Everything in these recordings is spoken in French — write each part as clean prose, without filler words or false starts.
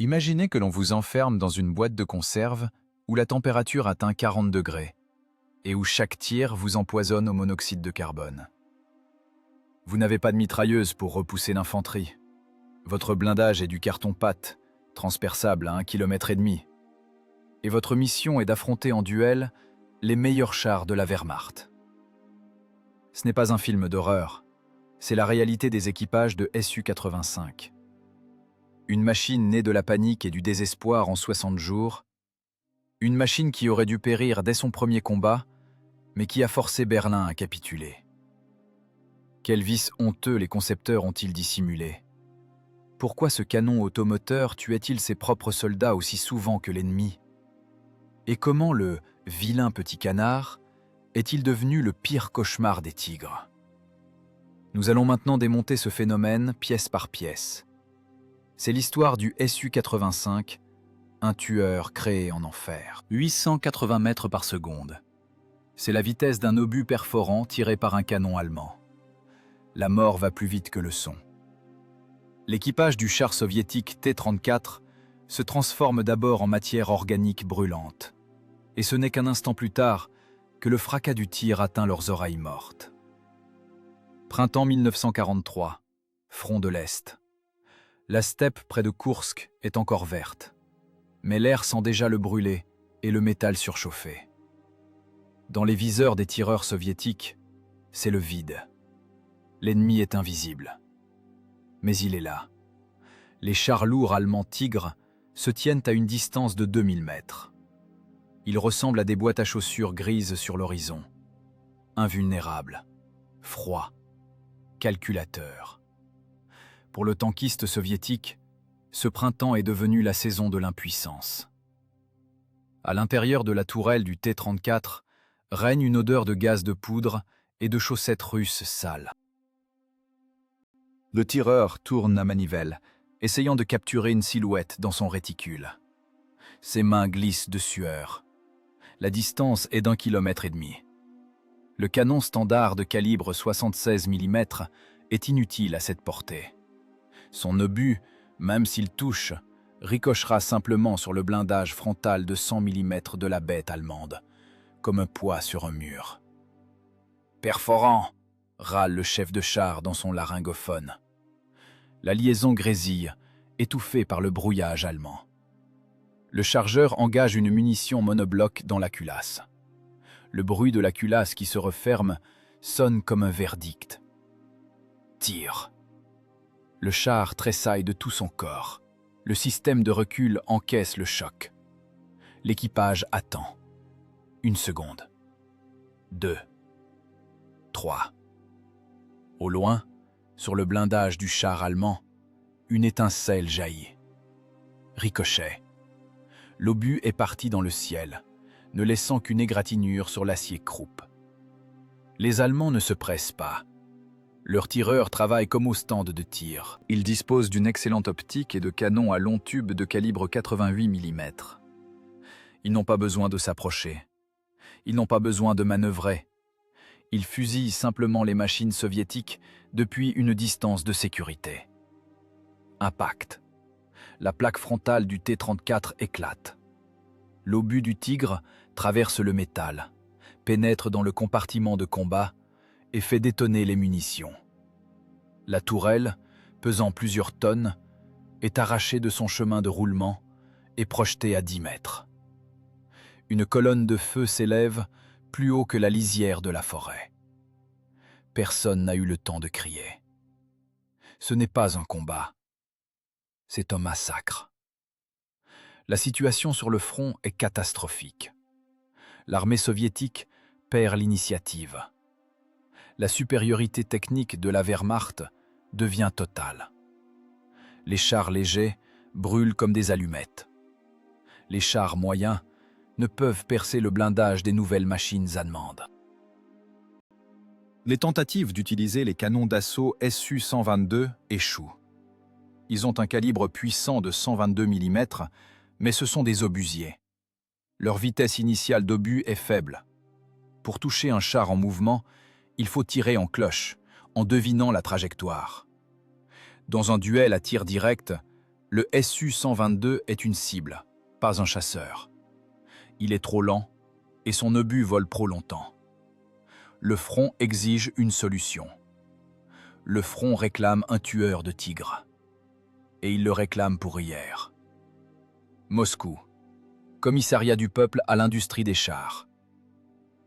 Imaginez que l'on vous enferme dans une boîte de conserve où la température atteint 40 degrés et où chaque tir vous empoisonne au monoxyde de carbone. Vous n'avez pas de mitrailleuse pour repousser l'infanterie. Votre blindage est du carton-pâte, transperçable à 1,5 km. Et votre mission est d'affronter en duel les meilleurs chars de la Wehrmacht. Ce n'est pas un film d'horreur, c'est la réalité des équipages de Su-85. Une machine née de la panique et du désespoir en 60 jours, une machine qui aurait dû périr dès son premier combat, mais qui a forcé Berlin à capituler. Quels vices honteux les concepteurs ont-ils dissimulés? Pourquoi ce canon automoteur tuait-il ses propres soldats aussi souvent que l'ennemi? Et comment le vilain petit canard est-il devenu le pire cauchemar des tigres? Nous allons maintenant démonter ce phénomène pièce par pièce. C'est l'histoire du Su-85, un tueur créé en enfer. 880 mètres par seconde. C'est la vitesse d'un obus perforant tiré par un canon allemand. La mort va plus vite que le son. L'équipage du char soviétique T-34 se transforme d'abord en matière organique brûlante. Et ce n'est qu'un instant plus tard que le fracas du tir atteint leurs oreilles mortes. Printemps 1943, front de l'Est. La steppe près de Koursk est encore verte, mais l'air sent déjà le brûler et le métal surchauffé. Dans les viseurs des tireurs soviétiques, c'est le vide. L'ennemi est invisible. Mais il est là. Les chars lourds allemands Tigre se tiennent à une distance de 2000 mètres. Ils ressemblent à des boîtes à chaussures grises sur l'horizon. Invulnérables, froids, calculateurs. Pour le tankiste soviétique, ce printemps est devenu la saison de l'impuissance. À l'intérieur de la tourelle du T-34 règne une odeur de gaz de poudre et de chaussettes russes sales. Le tireur tourne la manivelle, essayant de capturer une silhouette dans son réticule. Ses mains glissent de sueur. La distance est d'1,5 km. Le canon standard de calibre 76 mm est inutile à cette portée. Son obus, même s'il touche, ricochera simplement sur le blindage frontal de 100 mm de la bête allemande, comme un poids sur un mur. « Perforant !» râle le chef de char dans son laryngophone. La liaison grésille, étouffée par le brouillage allemand. Le chargeur engage une munition monobloc dans la culasse. Le bruit de la culasse qui se referme sonne comme un verdict. Tire. Le char tressaille de tout son corps. Le système de recul encaisse le choc. L'équipage attend. 1 seconde. 2. 3. Au loin, sur le blindage du char allemand, une étincelle jaillit. Ricochet. L'obus est parti dans le ciel, ne laissant qu'une égratignure sur l'acier croupe. Les Allemands ne se pressent pas. Leurs tireurs travaillent comme au stand de tir. Ils disposent d'une excellente optique et de canons à long tube de calibre 88 mm. Ils n'ont pas besoin de s'approcher. Ils n'ont pas besoin de manœuvrer. Ils fusillent simplement les machines soviétiques depuis une distance de sécurité. Impact. La plaque frontale du T-34 éclate. L'obus du Tigre traverse le métal, pénètre dans le compartiment de combat et fait détonner les munitions. La tourelle, pesant plusieurs tonnes, est arrachée de son chemin de roulement et projetée à 10 mètres. Une colonne de feu s'élève plus haut que la lisière de la forêt. Personne n'a eu le temps de crier. Ce n'est pas un combat. C'est un massacre. La situation sur le front est catastrophique. L'armée soviétique perd l'initiative. La supériorité technique de la Wehrmacht devient totale. Les chars légers brûlent comme des allumettes. Les chars moyens ne peuvent percer le blindage des nouvelles machines allemandes. Les tentatives d'utiliser les canons d'assaut Su-122 échouent. Ils ont un calibre puissant de 122 mm, mais ce sont des obusiers. Leur vitesse initiale d'obus est faible. Pour toucher un char en mouvement, il faut tirer en cloche, en devinant la trajectoire. Dans un duel à tir direct, Le Su-122 est une cible, pas un chasseur. Il est trop lent et son obus vole trop longtemps. Le front exige une solution. Le front réclame un tueur de tigres. Et il le réclame pour hier. Moscou. Commissariat du peuple à l'industrie des chars.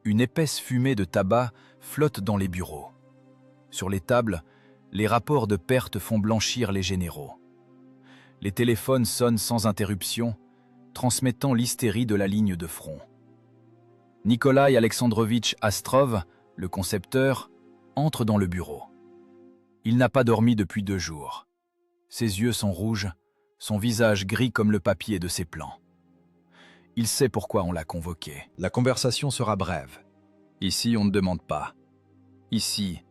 Une épaisse fumée de tabac flotte dans les bureaux. Sur les tables, les rapports de perte font blanchir les généraux. Les téléphones sonnent sans interruption, transmettant l'hystérie de la ligne de front. Nikolai Alexandrovitch Astrov, le concepteur, entre dans le bureau. Il n'a pas dormi depuis 2 jours. Ses yeux sont rouges, son visage gris comme le papier de ses plans. Il sait pourquoi on l'a convoqué. La conversation sera brève. Ici, on ne demande pas. Ici,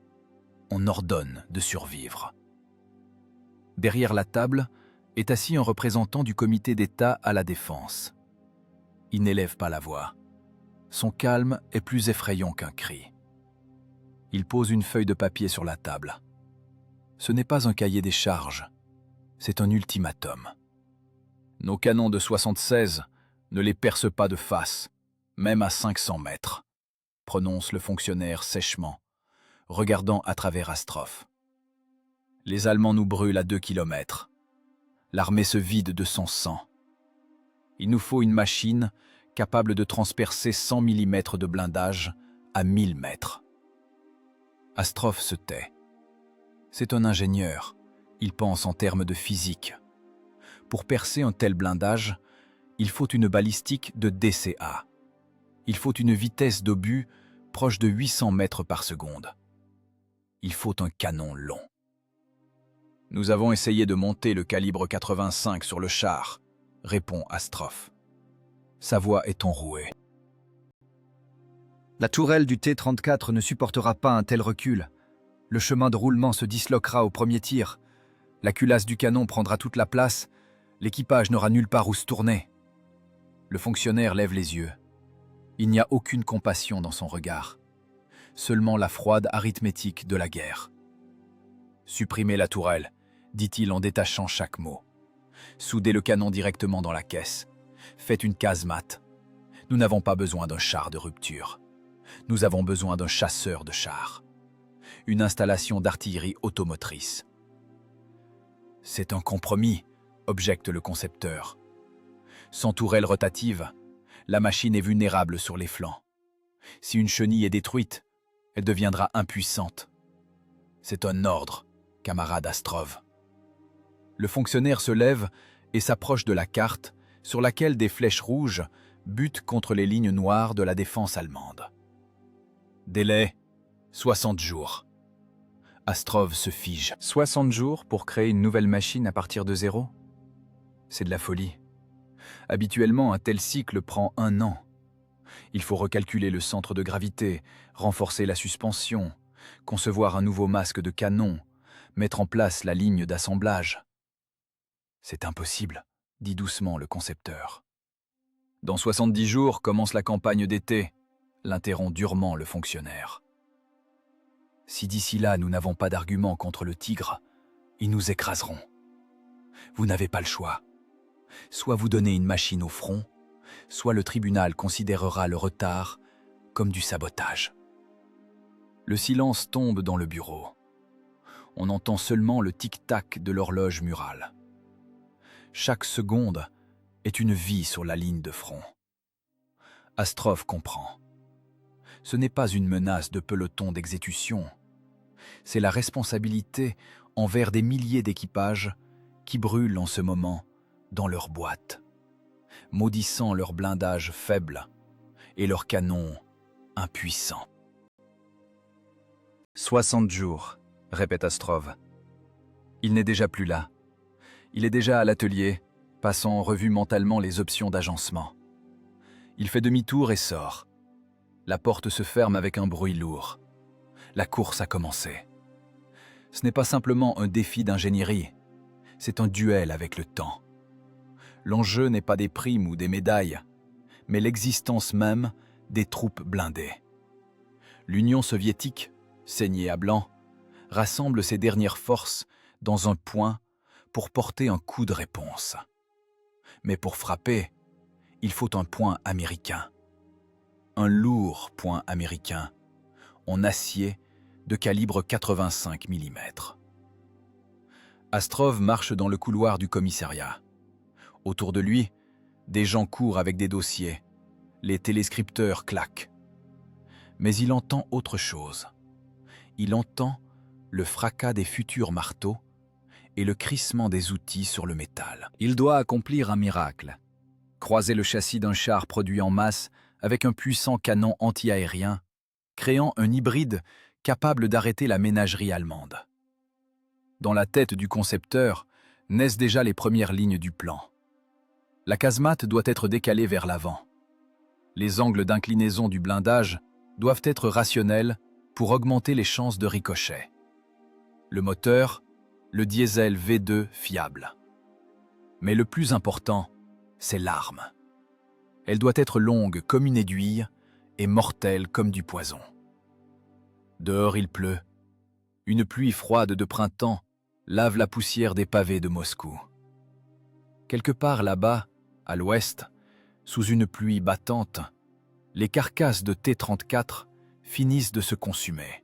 on ordonne de survivre. Derrière la table est assis un représentant du comité d'État à la défense. Il n'élève pas la voix. Son calme est plus effrayant qu'un cri. Il pose une feuille de papier sur la table. Ce n'est pas un cahier des charges, c'est un ultimatum. Nos canons de 76 ne les percent pas de face, même à 500 mètres, prononce le fonctionnaire sèchement, regardant à travers Astrov. Les Allemands nous brûlent à 2 kilomètres. L'armée se vide de son sang. Il nous faut une machine capable de transpercer 100 mm de blindage à 1000 mètres. Astrov se tait. C'est un ingénieur. Il pense en termes de physique. Pour percer un tel blindage, il faut une balistique de DCA. Il faut une vitesse d'obus proche de 800 mètres par seconde. Il faut un canon long. Nous avons essayé de monter le calibre 85 sur le char, répond Astrov. Sa voix est enrouée. La tourelle du T-34 ne supportera pas un tel recul. Le chemin de roulement se disloquera au premier tir. La culasse du canon prendra toute la place. L'équipage n'aura nulle part où se tourner. Le fonctionnaire lève les yeux. Il n'y a aucune compassion dans son regard. Seulement la froide arithmétique de la guerre. Supprimez la tourelle, dit-il en détachant chaque mot. Soudez le canon directement dans la caisse. Faites une casemate. Nous n'avons pas besoin d'un char de rupture. Nous avons besoin d'un chasseur de chars. Une installation d'artillerie automotrice. C'est un compromis, objecte le concepteur. Sans tourelle rotative, la machine est vulnérable sur les flancs. Si une chenille est détruite, elle deviendra impuissante. C'est un ordre, camarade Astrov. Le fonctionnaire se lève et s'approche de la carte sur laquelle des flèches rouges butent contre les lignes noires de la défense allemande. Délai, 60 jours. Astrov se fige. 60 jours pour créer une nouvelle machine à partir de zéro? C'est de la folie. Habituellement, un tel cycle prend 1 an. Il faut recalculer le centre de gravité, renforcer la suspension, concevoir un nouveau masque de canon, mettre en place la ligne d'assemblage. C'est impossible, dit doucement le concepteur. Dans 70 jours commence la campagne d'été, l'interrompt durement le fonctionnaire. Si d'ici là nous n'avons pas d'argument contre le tigre, ils nous écraseront. Vous n'avez pas le choix. Soit vous donnez une machine au front, soit le tribunal considérera le retard comme du sabotage. Le silence tombe dans le bureau. On entend seulement le tic-tac de l'horloge murale. Chaque seconde est une vie sur la ligne de front. Astrov comprend. Ce n'est pas une menace de peloton d'exécution. C'est la responsabilité envers des milliers d'équipages qui brûlent en ce moment dans leurs boîtes, maudissant leur blindage faible et leurs canons impuissants. 60 jours, répète Astrov. Il n'est déjà plus là. Il est déjà à l'atelier, passant en revue mentalement les options d'agencement. Il fait demi-tour et sort. La porte se ferme avec un bruit lourd. La course a commencé. Ce n'est pas simplement un défi d'ingénierie, c'est un duel avec le temps. L'enjeu n'est pas des primes ou des médailles, mais l'existence même des troupes blindées. L'Union soviétique, saignée à blanc, rassemble ses dernières forces dans un point pour porter un coup de réponse. Mais pour frapper, il faut un point américain. Un lourd point américain, en acier de calibre 85 mm. Astrov marche dans le couloir du commissariat. Autour de lui, des gens courent avec des dossiers. Les téléscripteurs claquent. Mais il entend autre chose. Il entend le fracas des futurs marteaux et le crissement des outils sur le métal. Il doit accomplir un miracle. Croiser le châssis d'un char produit en masse avec un puissant canon anti-aérien, créant un hybride capable d'arrêter la ménagerie allemande. Dans la tête du concepteur naissent déjà les premières lignes du plan. La casemate doit être décalée vers l'avant. Les angles d'inclinaison du blindage doivent être rationnels pour augmenter les chances de ricochet. Le moteur, le diesel V2 fiable. Mais le plus important, c'est l'arme. Elle doit être longue comme une aiguille et mortelle comme du poison. Dehors il pleut. Une pluie froide de printemps lave la poussière des pavés de Moscou. Quelque part là-bas, à l'ouest, sous une pluie battante, les carcasses de T-34 finissent de se consumer.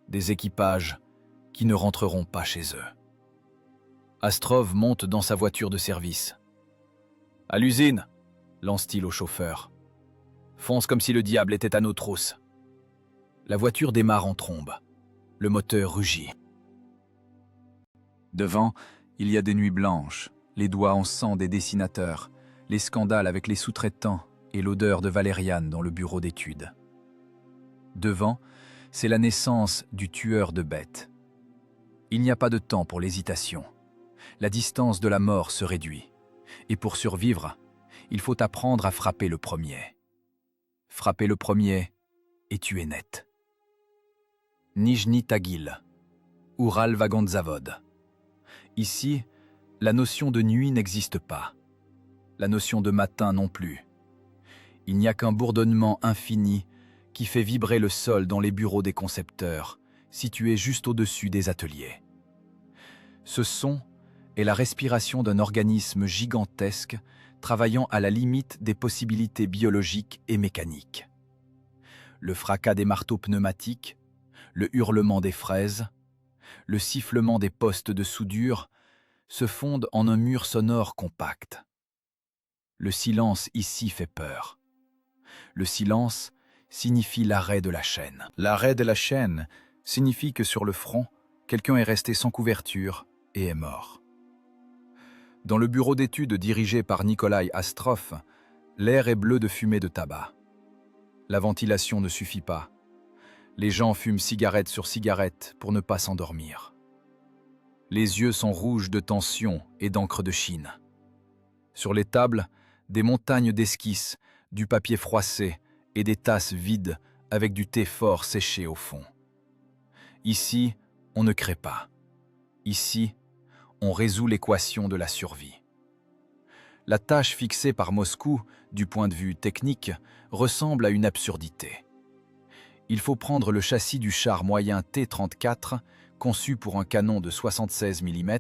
Des équipages qui ne rentreront pas chez eux. Astrov monte dans sa voiture de service. « À l'usine !» lance-t-il au chauffeur. « Fonce comme si le diable était à nos trousses. » La voiture démarre en trombe. Le moteur rugit. Devant, il y a des nuits blanches, les doigts en sang des dessinateurs, les scandales avec les sous-traitants et l'odeur de valériane dans le bureau d'études. Devant, c'est la naissance du tueur de bêtes. Il n'y a pas de temps pour l'hésitation. La distance de la mort se réduit. Et pour survivre, il faut apprendre à frapper le premier. Frapper le premier et tuer net. Nijni Tagil, Uralvagonzavod. Ici, la notion de nuit n'existe pas. La notion de matin non plus. Il n'y a qu'un bourdonnement infini qui fait vibrer le sol dans les bureaux des concepteurs, situés juste au-dessus des ateliers. Ce son est la respiration d'un organisme gigantesque travaillant à la limite des possibilités biologiques et mécaniques. Le fracas des marteaux pneumatiques, le hurlement des fraises, le sifflement des postes de soudure se fondent en un mur sonore compact. Le silence ici fait peur. Le silence signifie l'arrêt de la chaîne. L'arrêt de la chaîne signifie que sur le front, quelqu'un est resté sans couverture et est mort. Dans le bureau d'études dirigé par Nikolai Astrov, l'air est bleu de fumée de tabac. La ventilation ne suffit pas. Les gens fument cigarette sur cigarette pour ne pas s'endormir. Les yeux sont rouges de tension et d'encre de Chine. Sur les tables, des montagnes d'esquisses, du papier froissé et des tasses vides avec du thé fort séché au fond. Ici, on ne crée pas. Ici, on résout l'équation de la survie. La tâche fixée par Moscou, du point de vue technique, ressemble à une absurdité. Il faut prendre le châssis du char moyen T-34, conçu pour un canon de 76 mm,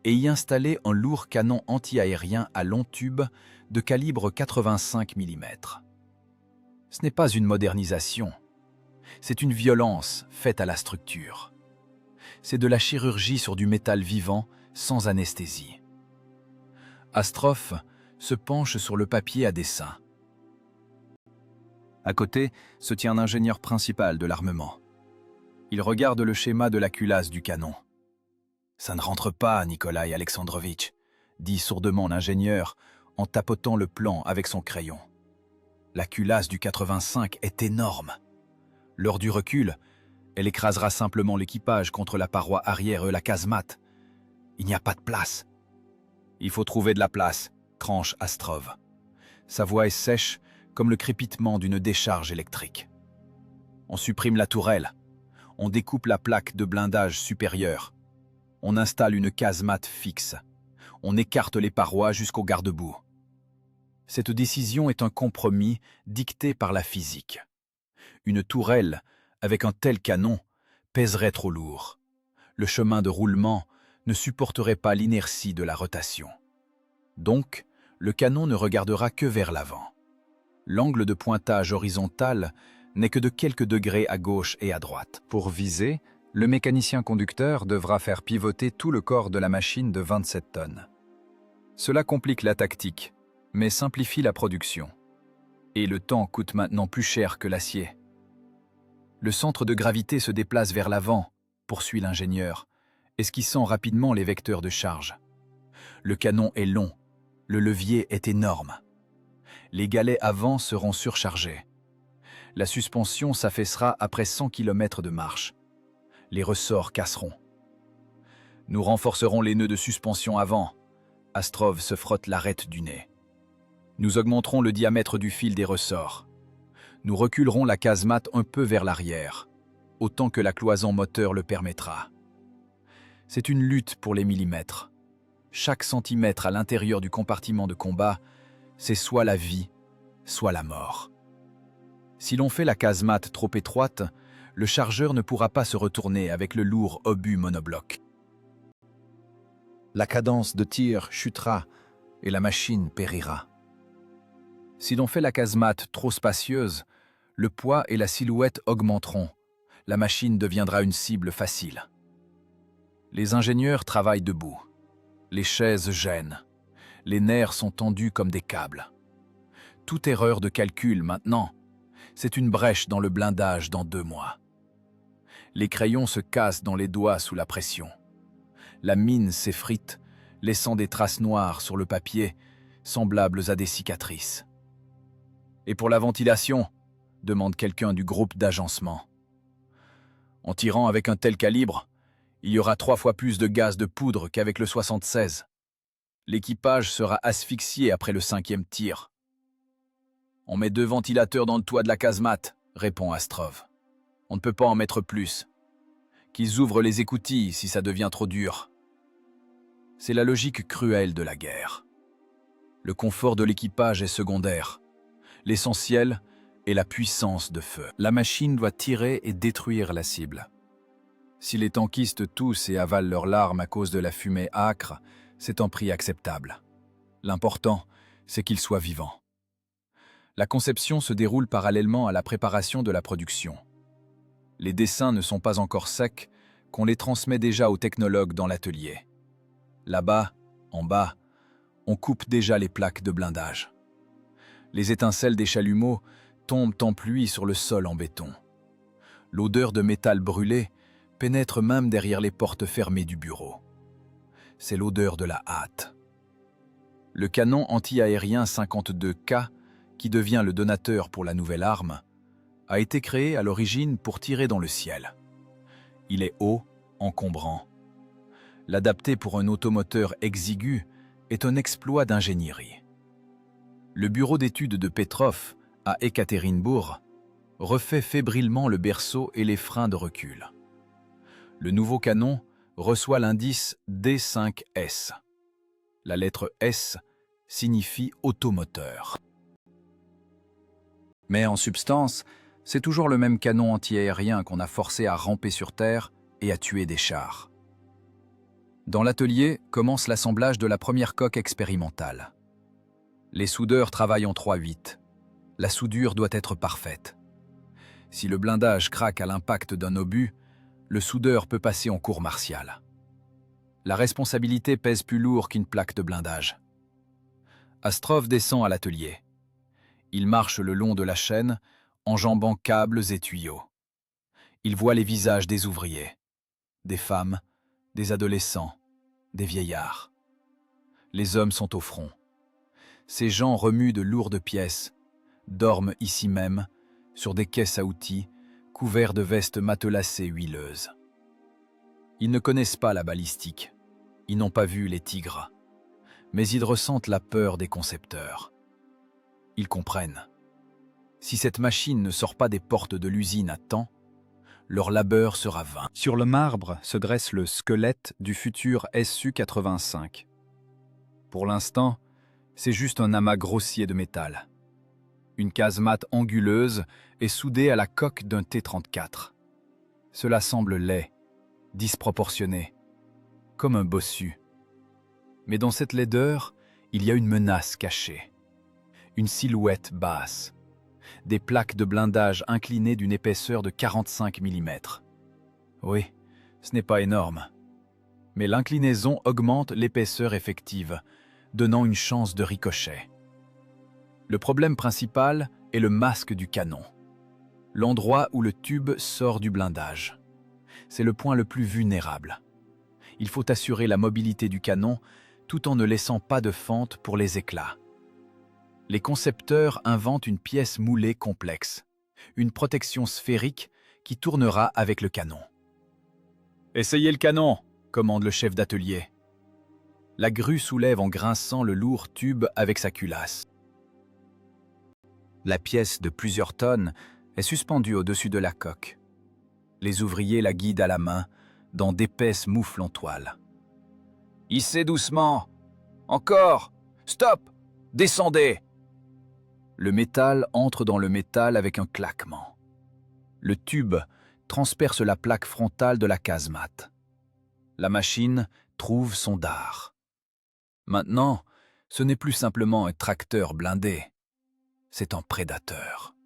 et y installer un lourd canon anti-aérien à long tube de calibre 85 mm. Ce n'est pas une modernisation, c'est une violence faite à la structure. C'est de la chirurgie sur du métal vivant, sans anesthésie. Astrov se penche sur le papier à dessin. À côté se tient l'ingénieur principal de l'armement. Il regarde le schéma de la culasse du canon. « Ça ne rentre pas, Nikolai Alexandrovitch », dit sourdement l'ingénieur en tapotant le plan avec son crayon. La culasse du 85 est énorme. Lors du recul, elle écrasera simplement l'équipage contre la paroi arrière et la casemate. Il n'y a pas de place. Il faut trouver de la place, tranche Astrov. Sa voix est sèche comme le crépitement d'une décharge électrique. On supprime la tourelle. On découpe la plaque de blindage supérieure. On installe une casemate fixe. On écarte les parois jusqu'au garde-boue. Cette décision est un compromis dicté par la physique. Une tourelle, avec un tel canon, pèserait trop lourd. Le chemin de roulement ne supporterait pas l'inertie de la rotation. Donc, le canon ne regardera que vers l'avant. L'angle de pointage horizontal n'est que de quelques degrés à gauche et à droite. Pour viser, le mécanicien conducteur devra faire pivoter tout le corps de la machine de 27 tonnes. Cela complique la tactique, mais simplifie la production. Et le temps coûte maintenant plus cher que l'acier. Le centre de gravité se déplace vers l'avant, poursuit l'ingénieur, esquissant rapidement les vecteurs de charge. Le canon est long, le levier est énorme. Les galets avant seront surchargés. La suspension s'affaissera après 100 km de marche. Les ressorts casseront. Nous renforcerons les nœuds de suspension avant. Astrov se frotte l'arête du nez. Nous augmenterons le diamètre du fil des ressorts. Nous reculerons la casemate un peu vers l'arrière, autant que la cloison moteur le permettra. C'est une lutte pour les millimètres. Chaque centimètre à l'intérieur du compartiment de combat, c'est soit la vie, soit la mort. Si l'on fait la casemate trop étroite, le chargeur ne pourra pas se retourner avec le lourd obus monobloc. La cadence de tir chutera et la machine périra. Si l'on fait la casemate trop spacieuse, le poids et la silhouette augmenteront. La machine deviendra une cible facile. Les ingénieurs travaillent debout. Les chaises gênent. Les nerfs sont tendus comme des câbles. Toute erreur de calcul maintenant, c'est une brèche dans le blindage dans 2 mois. Les crayons se cassent dans les doigts sous la pression. La mine s'effrite, laissant des traces noires sur le papier, semblables à des cicatrices. « Et pour la ventilation ?» demande quelqu'un du groupe d'agencement. « En tirant avec un tel calibre, il y aura 3 fois plus de gaz de poudre qu'avec le 76. L'équipage sera asphyxié après le 5e tir. »« On met 2 ventilateurs dans le toit de la casemate, » répond Astrov. « On ne peut pas en mettre plus. Qu'ils ouvrent les écoutilles si ça devient trop dur. » C'est la logique cruelle de la guerre. Le confort de l'équipage est secondaire. L'essentiel est la puissance de feu. La machine doit tirer et détruire la cible. Si les tankistes toussent et avalent leurs larmes à cause de la fumée âcre, c'est un prix acceptable. L'important, c'est qu'ils soient vivants. La conception se déroule parallèlement à la préparation de la production. Les dessins ne sont pas encore secs, qu'on les transmet déjà aux technologues dans l'atelier. Là-bas, en bas, on coupe déjà les plaques de blindage. Les étincelles des chalumeaux tombent en pluie sur le sol en béton. L'odeur de métal brûlé pénètre même derrière les portes fermées du bureau. C'est l'odeur de la hâte. Le canon anti-aérien 52K, qui devient le donateur pour la nouvelle arme, a été créé à l'origine pour tirer dans le ciel. Il est haut, encombrant. L'adapter pour un automoteur exigu est un exploit d'ingénierie. Le bureau d'études de Petrov, à Ekaterinbourg, refait fébrilement le berceau et les freins de recul. Le nouveau canon reçoit l'indice D5S. La lettre S signifie automoteur. Mais en substance, c'est toujours le même canon anti-aérien qu'on a forcé à ramper sur terre et à tuer des chars. Dans l'atelier commence l'assemblage de la première coque expérimentale. Les soudeurs travaillent en 3/8. La soudure doit être parfaite. Si le blindage craque à l'impact d'un obus, le soudeur peut passer en cour martiale. La responsabilité pèse plus lourd qu'une plaque de blindage. Astrov descend à l'atelier. Il marche le long de la chaîne, enjambant câbles et tuyaux. Il voit les visages des ouvriers, des femmes, des adolescents, des vieillards. Les hommes sont au front. Ces gens remuent de lourdes pièces, dorment ici même, sur des caisses à outils, couverts de vestes matelassées huileuses. Ils ne connaissent pas la balistique, ils n'ont pas vu les tigres, mais ils ressentent la peur des concepteurs. Ils comprennent. Si cette machine ne sort pas des portes de l'usine à temps, leur labeur sera vain. Sur le marbre se dresse le squelette du futur Su-85. Pour l'instant, c'est juste un amas grossier de métal. Une casemate anguleuse est soudée à la coque d'un T-34. Cela semble laid, disproportionné. comme un bossu. Mais dans cette laideur, il y a une menace cachée. Une silhouette basse. Des plaques de blindage inclinées d'une épaisseur de 45 mm. Oui, ce n'est pas énorme. Mais l'inclinaison augmente l'épaisseur effective, donnant une chance de ricochet. Le problème principal est le masque du canon. L'endroit où le tube sort du blindage. C'est le point le plus vulnérable. Il faut assurer la mobilité du canon tout en ne laissant pas de fente pour les éclats. Les concepteurs inventent une pièce moulée complexe, une protection sphérique qui tournera avec le canon. « Essayez le canon !» commande le chef d'atelier. La grue soulève en grinçant le lourd tube avec sa culasse. La pièce de plusieurs tonnes est suspendue au-dessus de la coque. Les ouvriers la guident à la main dans d'épaisses moufles en toile. « Hissez doucement ! Encore ! Stop ! Descendez !» Le métal entre dans le métal avec un claquement. Le tube transperce la plaque frontale de la casemate. La machine trouve son dard. Maintenant, ce n'est plus simplement un tracteur blindé, c'est un prédateur.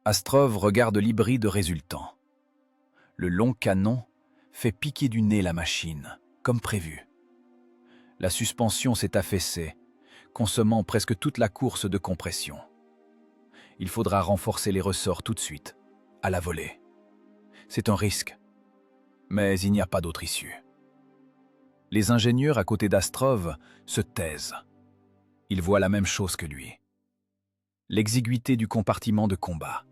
Astrov regarde l'hybride résultant. Le long canon fait piquer du nez la machine, comme prévu. La suspension s'est affaissée, consommant presque toute la course de compression. Il faudra renforcer les ressorts tout de suite, à la volée. C'est un risque, mais il n'y a pas d'autre issue. Les ingénieurs à côté d'Astrov se taisent. Ils voient la même chose que lui. L'exiguïté du compartiment de combat.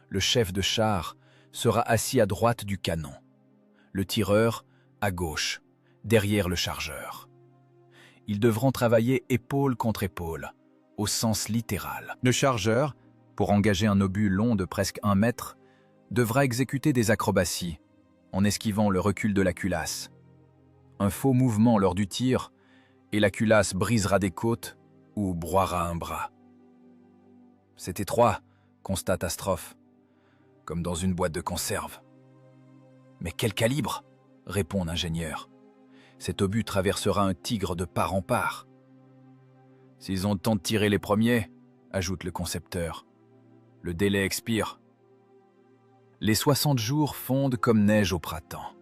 Le chef de char sera assis à droite du canon. Le tireur à gauche, derrière le chargeur. Ils devront travailler épaule contre épaule, au sens littéral. Le chargeur, pour engager un obus long de presque 1 mètre, devra exécuter des acrobaties, en esquivant le recul de la culasse. Un faux mouvement lors du tir, et la culasse brisera des côtes ou broiera un bras. C'est étroit, constate Astrov, comme dans une boîte de conserve. Mais quel calibre ? Répond l'ingénieur. Cet obus traversera un tigre de part en part. S'ils ont le temps de tirer les premiers, ajoute le concepteur, le délai expire. Les 60 jours fondent comme neige au printemps.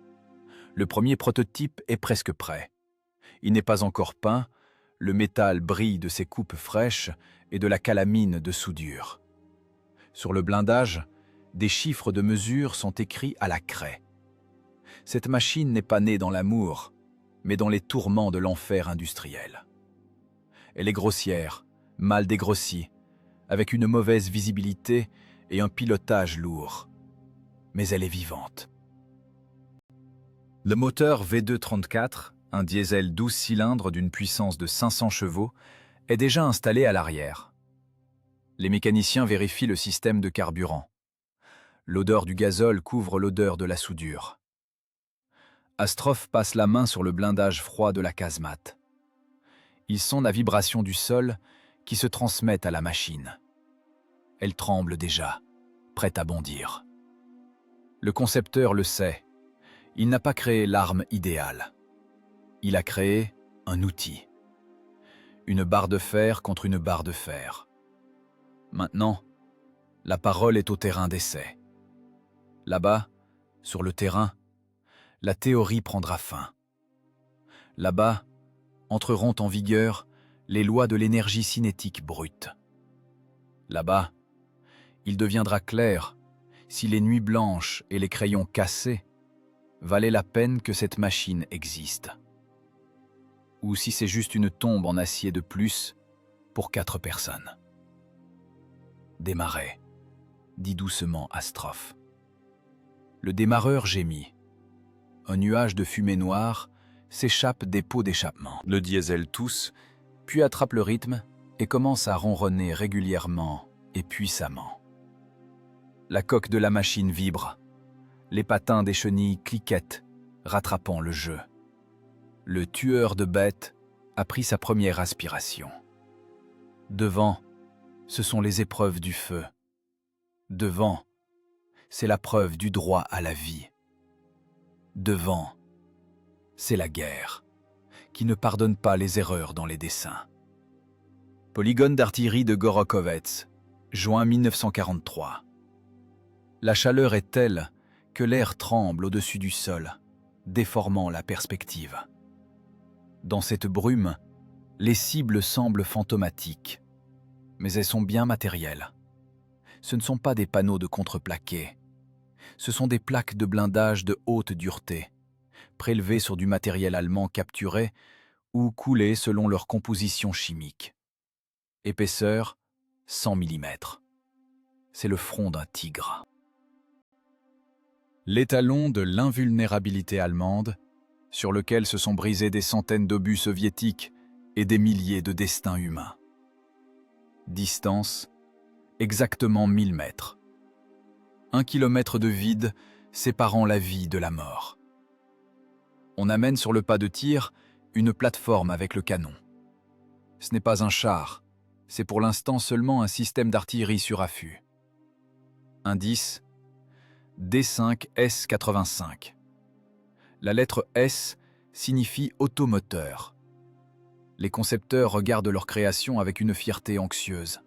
Le premier prototype est presque prêt. Il n'est pas encore peint, le métal brille de ses coupes fraîches et de la calamine de soudure. Sur le blindage, des chiffres de mesure sont écrits à la craie. Cette machine n'est pas née dans l'amour, mais dans les tourments de l'enfer industriel. Elle est grossière, mal dégrossie, avec une mauvaise visibilité et un pilotage lourd. Mais elle est vivante. Le moteur V234, un diesel 12 cylindres d'une puissance de 500 chevaux, est déjà installé à l'arrière. Les mécaniciens vérifient le système de carburant. L'odeur du gazole couvre l'odeur de la soudure. Astrov passe la main sur le blindage froid de la casemate. Ils sont la vibration du sol qui se transmettent à la machine. Elle tremble déjà, prête à bondir. Le concepteur le sait. Il n'a pas créé l'arme idéale. Il a créé un outil. Une barre de fer contre une barre de fer. Maintenant, la parole est au terrain d'essai. Là-bas, sur le terrain, la théorie prendra fin. Là-bas, entreront en vigueur les lois de l'énergie cinétique brute. Là-bas, il deviendra clair si les nuits blanches et les crayons cassés valaient la peine que cette machine existe. Ou si c'est juste une tombe en acier de plus pour 4 personnes. Démarrez, dit doucement Astrov. Le démarreur gémit. Un nuage de fumée noire s'échappe des pots d'échappement. Le diesel tousse, puis attrape le rythme et commence à ronronner régulièrement et puissamment. La coque de la machine vibre. Les patins des chenilles cliquettent, rattrapant le jeu. Le tueur de bêtes a pris sa première aspiration. Devant, ce sont les épreuves du feu. Devant, c'est la preuve du droit à la vie. Devant, c'est la guerre, qui ne pardonne pas les erreurs dans les dessins. Polygone d'artillerie de Gorokovets, juin 1943. La chaleur est telle que l'air tremble au-dessus du sol, déformant la perspective. Dans cette brume, les cibles semblent fantomatiques, mais elles sont bien matérielles. Ce ne sont pas des panneaux de contreplaqué, ce sont des plaques de blindage de haute dureté, prélevées sur du matériel allemand capturé ou coulées selon leur composition chimique. Épaisseur, 100 mm. C'est le front d'un tigre. L'étalon de l'invulnérabilité allemande, sur lequel se sont brisés des centaines d'obus soviétiques et des milliers de destins humains. Distance, exactement 1000 mètres. 1 kilomètre de vide séparant la vie de la mort. On amène sur le pas de tir une plateforme avec le canon. Ce n'est pas un char, c'est pour l'instant seulement un système d'artillerie sur affût. Indice D5S85. La lettre S signifie automoteur. Les concepteurs regardent leur création avec une fierté anxieuse.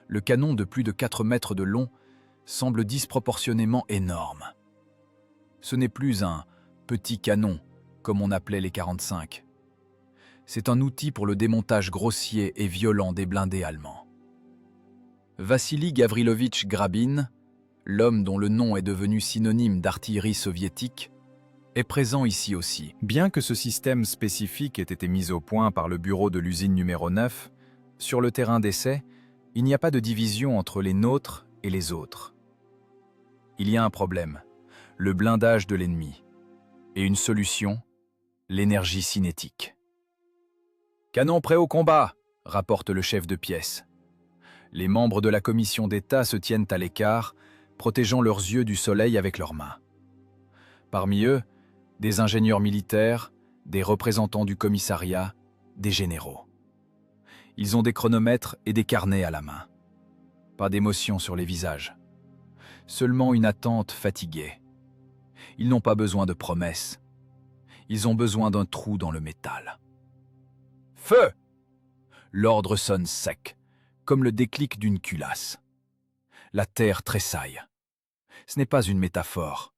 Le canon de plus de 4 mètres de long semble disproportionnément énorme. Ce n'est plus un petit canon, comme on appelait les 45. C'est un outil pour le démontage grossier et violent des blindés allemands. Vassili Gavrilovitch Grabin, l'homme dont le nom est devenu synonyme d'artillerie soviétique, est présent ici aussi. Bien que ce système spécifique ait été mis au point par le bureau de l'usine numéro 9, sur le terrain d'essai, il n'y a pas de division entre les nôtres et les autres. Il y a un problème, le blindage de l'ennemi, et une solution, l'énergie cinétique. « Canon prêt au combat !» rapporte le chef de pièce. Les membres de la commission d'État se tiennent à l'écart, protégeant leurs yeux du soleil avec leurs mains. Parmi eux, des ingénieurs militaires, des représentants du commissariat, des généraux. Ils ont des chronomètres et des carnets à la main. Pas d'émotion sur les visages. Seulement une attente fatiguée. Ils n'ont pas besoin de promesses. Ils ont besoin d'un trou dans le métal. Feu! L'ordre sonne sec, comme le déclic d'une culasse. La terre tressaille. Ce n'est pas une métaphore.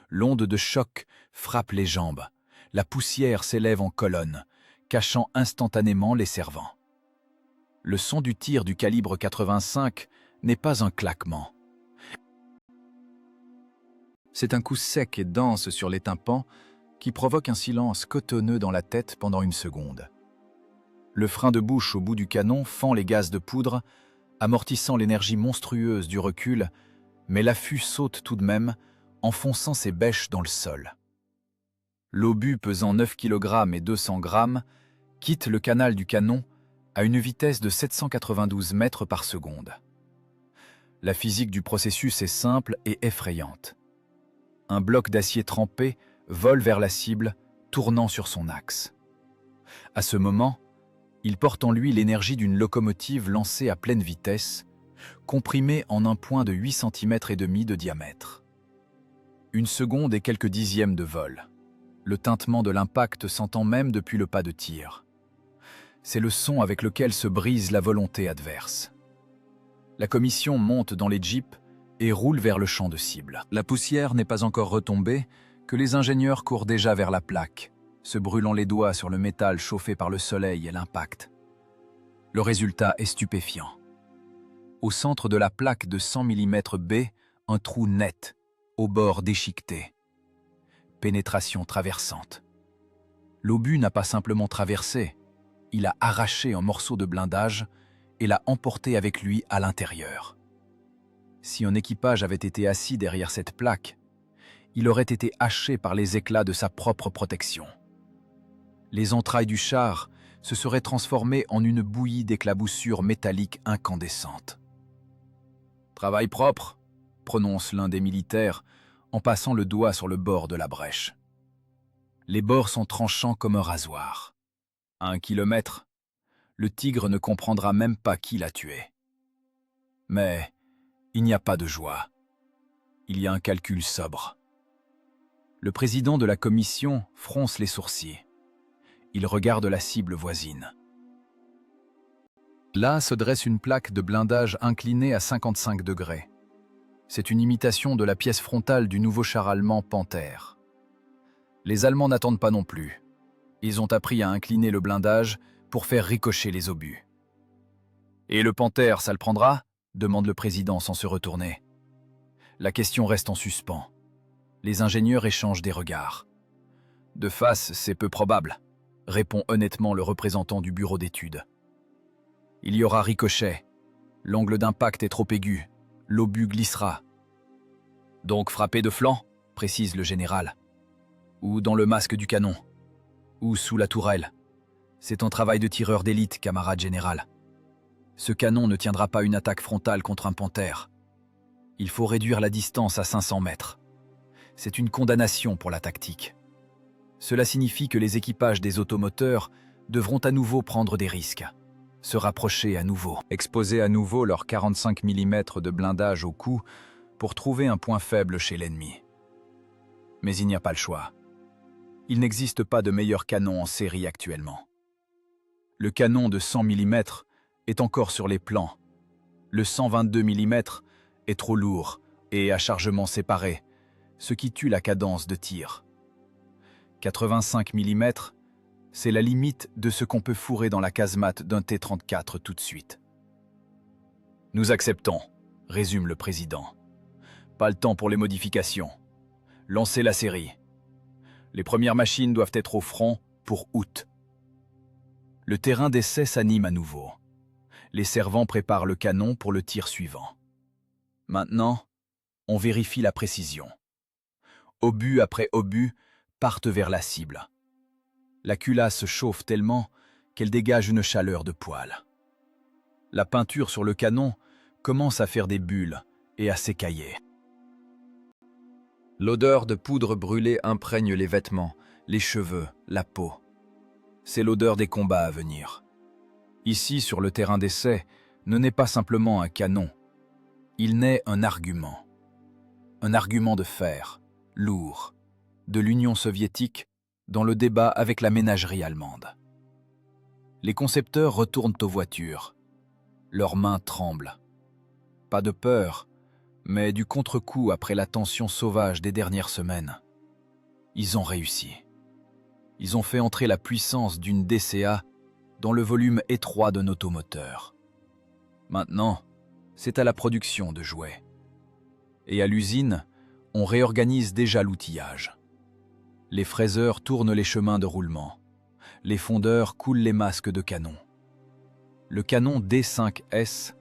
L'onde de choc frappe les jambes. La poussière s'élève en colonne, cachant instantanément les servants. Le son du tir du calibre 85 n'est pas un claquement. C'est un coup sec et dense sur les tympans qui provoque un silence cotonneux dans la tête pendant une seconde. Le frein de bouche au bout du canon fend les gaz de poudre, amortissant l'énergie monstrueuse du recul, mais l'affût saute tout de même, enfonçant ses bêches dans le sol. L'obus pesant 9 kg et 200 g quitte le canal du canon à une vitesse de 792 mètres par seconde. La physique du processus est simple et effrayante. Un bloc d'acier trempé vole vers la cible, tournant sur son axe. À ce moment, il porte en lui l'énergie d'une locomotive lancée à pleine vitesse, comprimée en un point de 8 cm et demi de diamètre. Une seconde et quelques dixièmes de vol. Le tintement de l'impact s'entend même depuis le pas de tir. C'est le son avec lequel se brise la volonté adverse. La commission monte dans les jeeps et roule vers le champ de cible. La poussière n'est pas encore retombée que les ingénieurs courent déjà vers la plaque, se brûlant les doigts sur le métal chauffé par le soleil et l'impact. Le résultat est stupéfiant. Au centre de la plaque de 100 mm B, un trou net, au bord déchiqueté. Pénétration traversante. L'obus n'a pas simplement traversé, il a arraché un morceau de blindage et l'a emporté avec lui à l'intérieur. Si un équipage avait été assis derrière cette plaque, il aurait été haché par les éclats de sa propre protection. Les entrailles du char se seraient transformées en une bouillie d'éclaboussures métalliques incandescentes. « Travail propre », prononce l'un des militaires en passant le doigt sur le bord de la brèche. Les bords sont tranchants comme un rasoir. À 1 kilomètre, le tigre ne comprendra même pas qui l'a tué. Mais il n'y a pas de joie. Il y a un calcul sobre. Le président de la commission fronce les sourcils. Il regarde la cible voisine. Là se dresse une plaque de blindage inclinée à 55 degrés. C'est une imitation de la pièce frontale du nouveau char allemand Panther. Les Allemands n'attendent pas non plus. Ils ont appris à incliner le blindage pour faire ricocher les obus. « Et le Panther, ça le prendra ?» demande le président sans se retourner. La question reste en suspens. Les ingénieurs échangent des regards. « De face, c'est peu probable », répond honnêtement le représentant du bureau d'études. « Il y aura ricochet. L'angle d'impact est trop aigu. L'obus glissera. »« Donc frappé de flanc ?» précise le général. « Ou dans le masque du canon. Ou sous la tourelle. C'est un travail de tireur d'élite, camarade général. Ce canon ne tiendra pas une attaque frontale contre un panthère. Il faut réduire la distance à 500 mètres. C'est une condamnation pour la tactique. Cela signifie que les équipages des automoteurs devront à nouveau prendre des risques, se rapprocher à nouveau, exposer à nouveau leurs 45 mm de blindage au cou pour trouver un point faible chez l'ennemi. Mais il n'y a pas le choix. Il n'existe pas de meilleur canon en série actuellement. Le canon de 100 mm est encore sur les plans. Le 122 mm est trop lourd et à chargement séparé, ce qui tue la cadence de tir. 85 mm, c'est la limite de ce qu'on peut fourrer dans la casemate d'un T-34 tout de suite. « Nous acceptons », résume le président. « Pas le temps pour les modifications. Lancez la série. Les premières machines doivent être au front pour août. » Le terrain d'essai s'anime à nouveau. Les servants préparent le canon pour le tir suivant. Maintenant, on vérifie la précision. Obus après obus partent vers la cible. La culasse chauffe tellement qu'elle dégage une chaleur de poêle. La peinture sur le canon commence à faire des bulles et à s'écailler. L'odeur de poudre brûlée imprègne les vêtements, les cheveux, la peau. C'est l'odeur des combats à venir. Ici, sur le terrain d'essai, ne naît pas simplement un canon. Il naît un argument. Un argument de fer, lourd, de l'Union soviétique dans le débat avec la ménagerie allemande. Les concepteurs retournent aux voitures. Leurs mains tremblent. Pas de peur, mais du contre-coup après la tension sauvage des dernières semaines. Ils ont réussi. Ils ont fait entrer la puissance d'une DCA dans le volume étroit d'un automoteur. Maintenant, c'est à la production de jouer. Et à l'usine, on réorganise déjà l'outillage. Les fraiseurs tournent les chemins de roulement. Les fondeurs coulent les masques de canon. Le canon D5S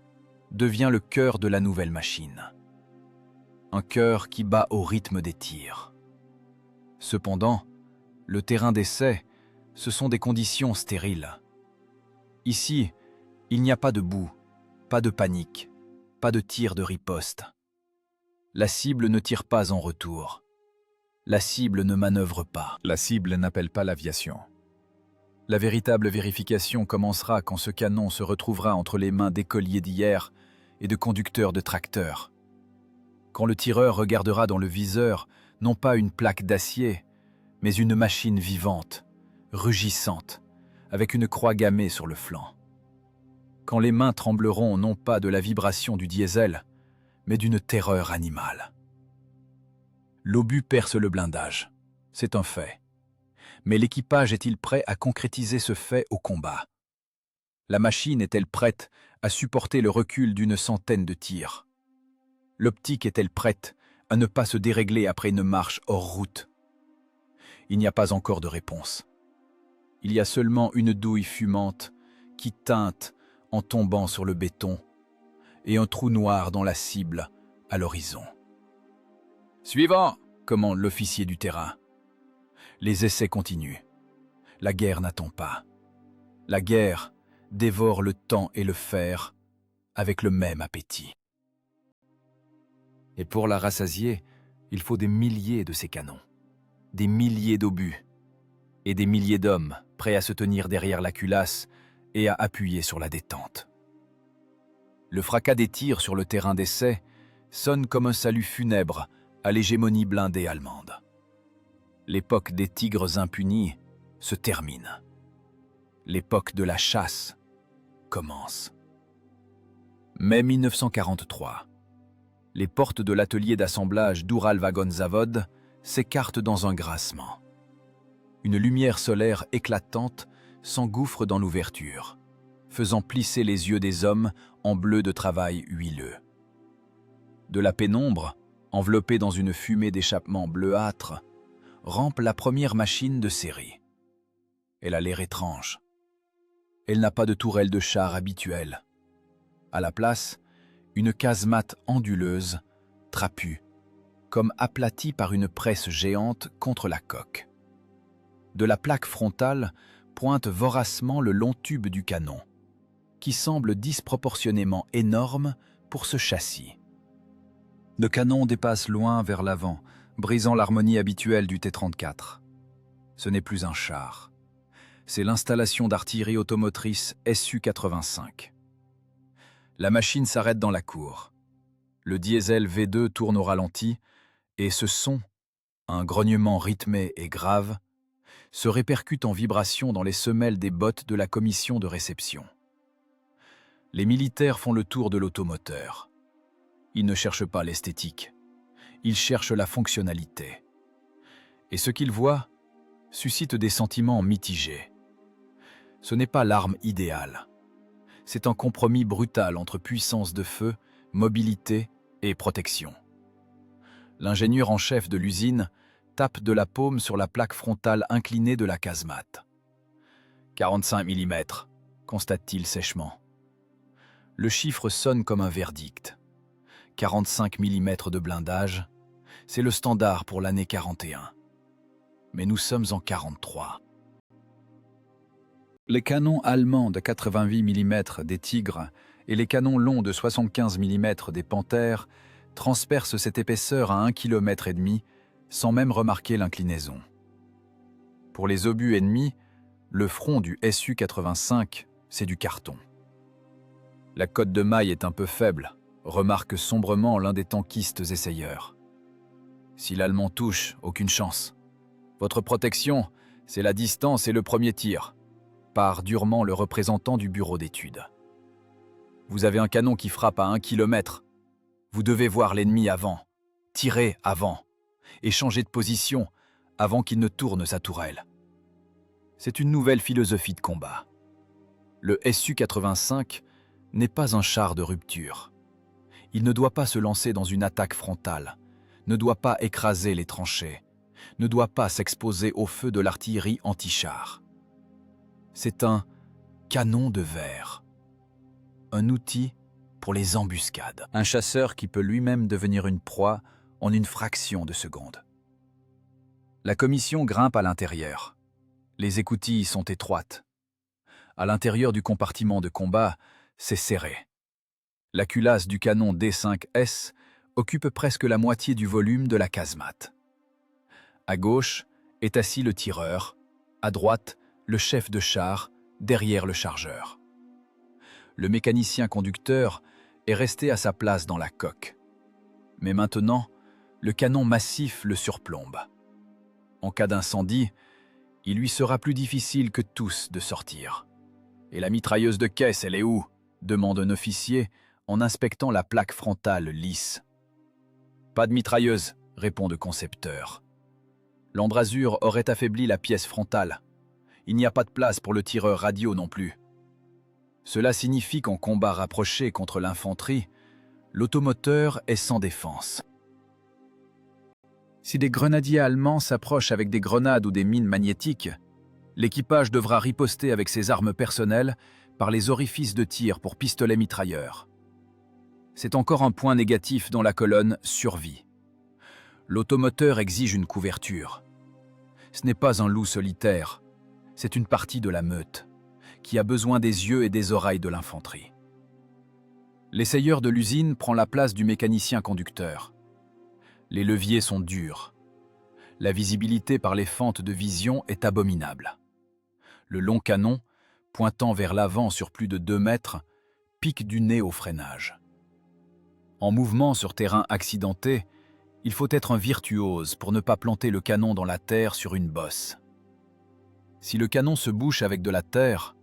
devient le cœur de la nouvelle machine. Un cœur qui bat au rythme des tirs. Cependant, le terrain d'essai, ce sont des conditions stériles. Ici, il n'y a pas de boue, pas de panique, pas de tir de riposte. La cible ne tire pas en retour. La cible ne manœuvre pas. La cible n'appelle pas l'aviation. La véritable vérification commencera quand ce canon se retrouvera entre les mains d'écoliers d'hier et de conducteurs de tracteurs. Quand le tireur regardera dans le viseur, non pas une plaque d'acier, mais une machine vivante, rugissante, avec une croix gammée sur le flanc. Quand les mains trembleront non pas de la vibration du diesel, mais d'une terreur animale. L'obus perce le blindage, c'est un fait. Mais l'équipage est-il prêt à concrétiser ce fait au combat? La machine est-elle prête à supporter le recul d'une centaine de tirs? L'optique est-elle prête à ne pas se dérégler après une marche hors route? Il n'y a pas encore de réponse. Il y a seulement une douille fumante qui teinte en tombant sur le béton et un trou noir dans la cible à l'horizon. « Suivant !» commande l'officier du terrain. Les essais continuent. La guerre n'attend pas. La guerre dévore le temps et le fer avec le même appétit. Et pour la rassasier, il faut des milliers de ces canons, des milliers d'obus et des milliers d'hommes prêts à se tenir derrière la culasse et à appuyer sur la détente. Le fracas des tirs sur le terrain d'essai sonne comme un salut funèbre à l'hégémonie blindée allemande. L'époque des tigres impunis se termine. L'époque de la chasse commence. Mai 1943. Les portes de l'atelier d'assemblage d'Uralvagonzavod s'écartent dans un grincement. Une lumière solaire éclatante s'engouffre dans l'ouverture, faisant plisser les yeux des hommes en bleu de travail huileux. De la pénombre, enveloppée dans une fumée d'échappement bleuâtre, rampe la première machine de série. Elle a l'air étrange. Elle n'a pas de tourelle de char habituelle. À la place, une casemate onduleuse, trapue, comme aplatie par une presse géante contre la coque. De la plaque frontale pointe voracement le long tube du canon, qui semble disproportionnément énorme pour ce châssis. Le canon dépasse loin vers l'avant, brisant l'harmonie habituelle du T-34. Ce n'est plus un char. C'est l'installation d'artillerie automotrice Su-85. La machine s'arrête dans la cour. Le diesel V2 tourne au ralenti, et ce son, un grognement rythmé et grave, se répercute en vibration dans les semelles des bottes de la commission de réception. Les militaires font le tour de l'automoteur. Ils ne cherchent pas l'esthétique. Ils cherchent la fonctionnalité. Et ce qu'ils voient suscite des sentiments mitigés. Ce n'est pas l'arme idéale. C'est un compromis brutal entre puissance de feu, mobilité et protection. L'ingénieur en chef de l'usine tape de la paume sur la plaque frontale inclinée de la casemate. 45 mm, constate-t-il sèchement. Le chiffre sonne comme un verdict. 45 mm de blindage, c'est le standard pour l'année 41. Mais nous sommes en 43. Les canons allemands de 88 mm des Tigres et les canons longs de 75 mm des Panthères transpercent cette épaisseur à 1,5 km sans même remarquer l'inclinaison. Pour les obus ennemis, le front du Su-85, c'est du carton. La cotte de maille est un peu faible, remarque sombrement l'un des tankistes essayeurs. Si l'Allemand touche, aucune chance. Votre protection, c'est la distance et le premier tir, part durement le représentant du bureau d'études. Vous avez un canon qui frappe à 1 km. Vous devez voir l'ennemi avant, tirer avant, et changer de position avant qu'il ne tourne sa tourelle. C'est une nouvelle philosophie de combat. Le Su-85 n'est pas un char de rupture. Il ne doit pas se lancer dans une attaque frontale, ne doit pas écraser les tranchées, ne doit pas s'exposer au feu de l'artillerie anti-char. C'est un canon de verre, un outil pour les embuscades, un chasseur qui peut lui-même devenir une proie en une fraction de seconde. La commission grimpe à l'intérieur. Les écoutilles sont étroites. À l'intérieur du compartiment de combat, c'est serré. La culasse du canon D5S occupe presque la moitié du volume de la casemate. À gauche est assis le tireur, à droite, le chef de char, derrière le chargeur. Le mécanicien conducteur est resté à sa place dans la coque. Mais maintenant, le canon massif le surplombe. En cas d'incendie, il lui sera plus difficile que tous de sortir. « Et la mitrailleuse de caisse, elle est où ?» demande un officier en inspectant la plaque frontale lisse. « Pas de mitrailleuse », répond le concepteur. L'embrasure aurait affaibli la pièce frontale. Il n'y a pas de place pour le tireur radio non plus. Cela signifie qu'en combat rapproché contre l'infanterie, l'automoteur est sans défense. Si des grenadiers allemands s'approchent avec des grenades ou des mines magnétiques, l'équipage devra riposter avec ses armes personnelles par les orifices de tir pour pistolets mitrailleurs. C'est encore un point négatif dans la colonne « Survie ». L'automoteur exige une couverture. Ce n'est pas un loup solitaire, c'est une partie de la meute, qui a besoin des yeux et des oreilles de l'infanterie. L'essayeur de l'usine prend la place du mécanicien conducteur. Les leviers sont durs. La visibilité par les fentes de vision est abominable. Le long canon, pointant vers l'avant sur plus de 2 mètres, pique du nez au freinage. En mouvement sur terrain accidenté, Il faut être un virtuose pour ne pas planter le canon dans la terre sur une bosse. Si le canon se bouche avec de la terre,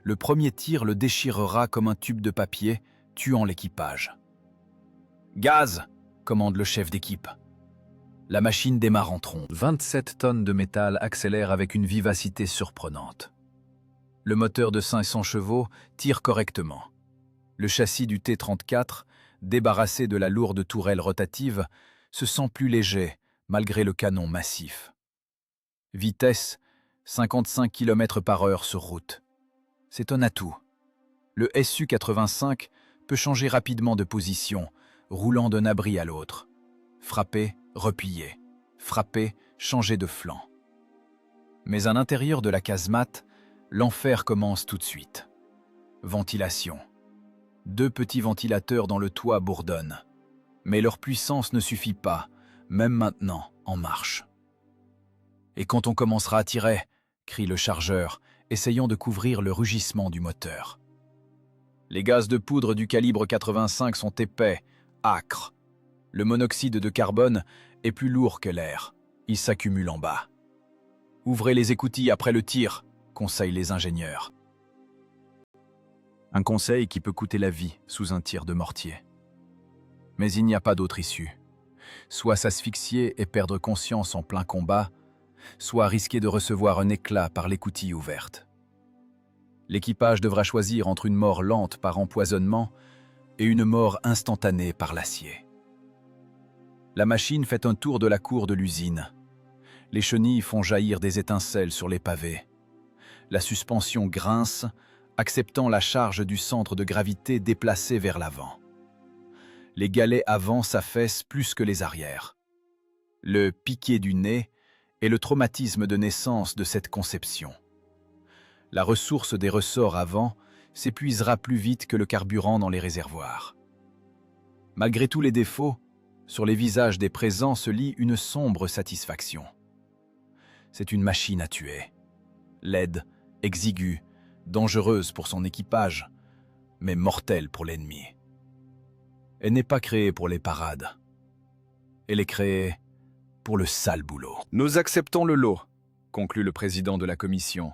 le premier tir le déchirera comme un tube de papier, tuant l'équipage. « Gaz !» commande le chef d'équipe. La machine démarre en trombe. 27 tonnes de métal accélèrent avec une vivacité surprenante. Le moteur de 500 chevaux tire correctement. Le châssis du T-34, débarrassé de la lourde tourelle rotative, se sent plus léger malgré le canon massif. Vitesse, 55 km/h sur route. C'est un atout. Le Su-85 peut changer rapidement de position, roulant d'un abri à l'autre. Frapper, replier. Frapper, changer de flanc. Mais à l'intérieur de la casemate, l'enfer commence tout de suite. Ventilation. 2 petits ventilateurs dans le toit bourdonnent. Mais leur puissance ne suffit pas, même maintenant, en marche. « Et quand on commencera à tirer ?» crie le chargeur, essayant de couvrir le rugissement du moteur. Les gaz de poudre du calibre 85 sont épais, âcres. Le monoxyde de carbone est plus lourd que l'air. Il s'accumule en bas. « Ouvrez les écoutilles après le tir », conseillent les ingénieurs. Un conseil qui peut coûter la vie sous un tir de mortier. Mais il n'y a pas d'autre issue. Soit s'asphyxier et perdre conscience en plein combat, soit risquer de recevoir un éclat par l'écoutille ouverte. L'équipage devra choisir entre une mort lente par empoisonnement et une mort instantanée par l'acier. La machine fait un tour de la cour de l'usine. Les chenilles font jaillir des étincelles sur les pavés. La suspension grince, acceptant la charge du centre de gravité déplacé vers l'avant. Les galets avant s'affaissent plus que les arrières. Le piqué du nez est le traumatisme de naissance de cette conception. La ressource des ressorts avant s'épuisera plus vite que le carburant dans les réservoirs. Malgré tous les défauts, sur les visages des présents se lit une sombre satisfaction. C'est une machine à tuer. Laide, exiguë, dangereuse pour son équipage, mais mortelle pour l'ennemi. Elle n'est pas créée pour les parades. Elle est créée pour le sale boulot. Nous acceptons le lot, conclut le président de la commission.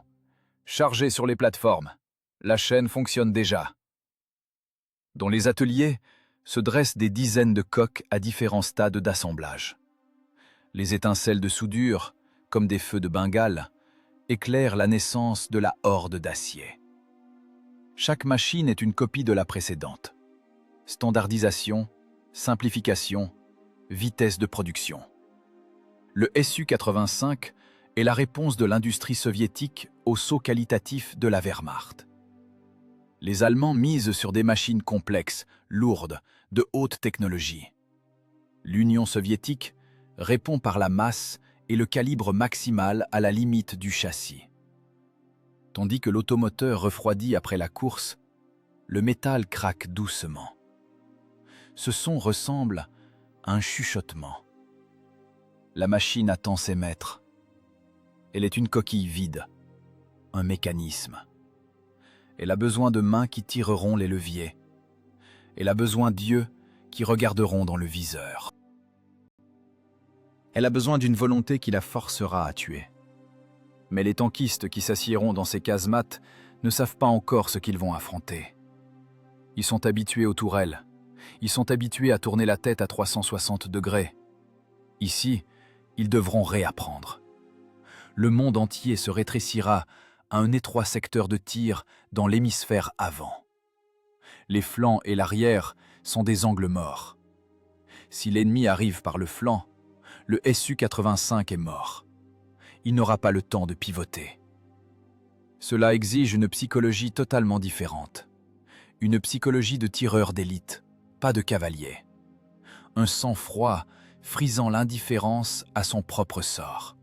Chargez sur les plateformes. La chaîne fonctionne déjà. Dans les ateliers se dressent des dizaines de coques à différents stades d'assemblage. Les étincelles de soudure, comme des feux de Bengale, éclairent la naissance de la horde d'acier. Chaque machine est une copie de la précédente. Standardisation, simplification, vitesse de production. Le Su-85 est la réponse de l'industrie soviétique au saut qualitatif de la Wehrmacht. Les Allemands misent sur des machines complexes, lourdes, de haute technologie. L'Union soviétique répond par la masse et le calibre maximal à la limite du châssis. Tandis que l'automoteur refroidit après la course, le métal craque doucement. Ce son ressemble à un chuchotement. La machine attend ses maîtres. Elle est une coquille vide, un mécanisme. Elle a besoin de mains qui tireront les leviers. Elle a besoin d'yeux qui regarderont dans le viseur. Elle a besoin d'une volonté qui la forcera à tuer. Mais les tankistes qui s'assiéront dans ces casemates ne savent pas encore ce qu'ils vont affronter. Ils sont habitués aux tourelles. Ils sont habitués à tourner la tête à 360 degrés. Ici, ils devront réapprendre. Le monde entier se rétrécira à un étroit secteur de tir dans l'hémisphère avant. Les flancs et l'arrière sont des angles morts. Si l'ennemi arrive par le flanc, le Su-85 est mort. Il n'aura pas le temps de pivoter. Cela exige une psychologie totalement différente. Une psychologie de tireur d'élite, pas de cavalier. Un sang-froid frisant l'indifférence à son propre sort.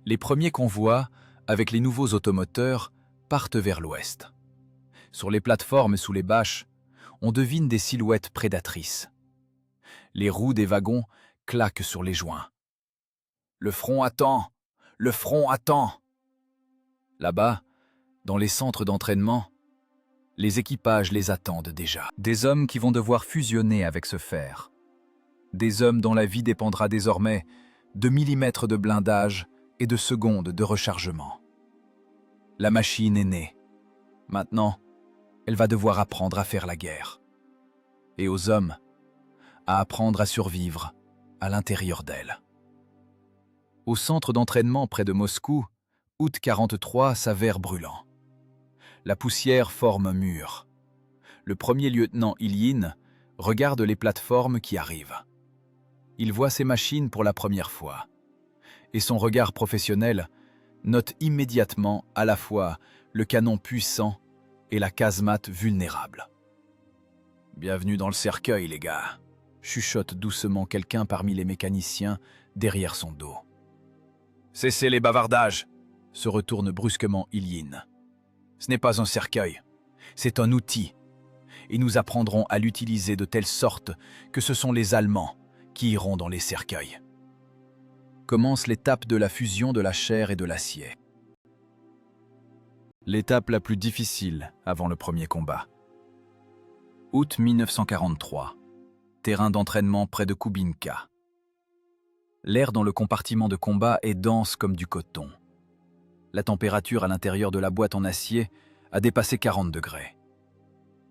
Les premiers convois, avec les nouveaux automoteurs, partent vers l'ouest. Sur les plateformes sous les bâches, on devine des silhouettes prédatrices. Les roues des wagons claquent sur les joints. Le front attend! Le front attend! Là-bas, dans les centres d'entraînement, les équipages les attendent déjà. Des hommes qui vont devoir fusionner avec ce fer. Des hommes dont la vie dépendra désormais de millimètres de blindage et de secondes de rechargement. La machine est née. Maintenant, elle va devoir apprendre à faire la guerre. Et aux hommes, à apprendre à survivre à l'intérieur d'elle. Au centre d'entraînement près de Moscou, août 43 s'avère brûlant. La poussière forme un mur. Le premier lieutenant Ilyin regarde les plateformes qui arrivent. Il voit ces machines pour la première fois. Et son regard professionnel note immédiatement à la fois le canon puissant et la casemate vulnérable. « Bienvenue dans le cercueil, les gars », chuchote doucement quelqu'un parmi les mécaniciens derrière son dos. « Cessez les bavardages », se retourne brusquement Ilyin. « Ce n'est pas un cercueil, c'est un outil. Et nous apprendrons à l'utiliser de telle sorte que ce sont les Allemands qui iront dans les cercueils. » Commence l'étape de la fusion de la chair et de l'acier. L'étape la plus difficile avant le premier combat. Août 1943. Terrain d'entraînement près de Kubinka. L'air dans le compartiment de combat est dense comme du coton. La température à l'intérieur de la boîte en acier a dépassé 40 degrés.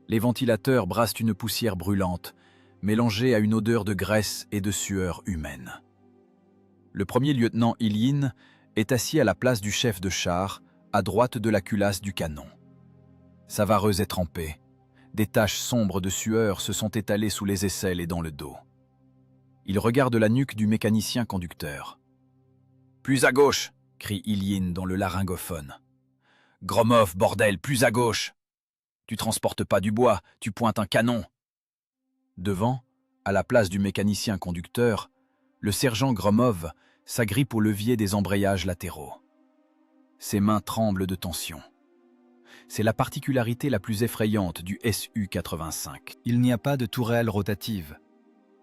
Les ventilateurs brassent une poussière brûlante, mélangée à une odeur de graisse et de sueur humaine. Le premier lieutenant Ilyin est assis à la place du chef de char, à droite de la culasse du canon. Sa vareuse est trempée. Des taches sombres de sueur se sont étalées sous les aisselles et dans le dos. Il regarde la nuque du mécanicien conducteur. « Plus à gauche !» crie Ilyin dans le laryngophone. « Gromov, bordel, plus à gauche ! Tu transportes pas du bois, tu pointes un canon !» Devant, à la place du mécanicien conducteur, le sergent Gromov s'agrippe au levier des embrayages latéraux. Ses mains tremblent de tension. C'est la particularité la plus effrayante du Su-85. Il n'y a pas de tourelle rotative.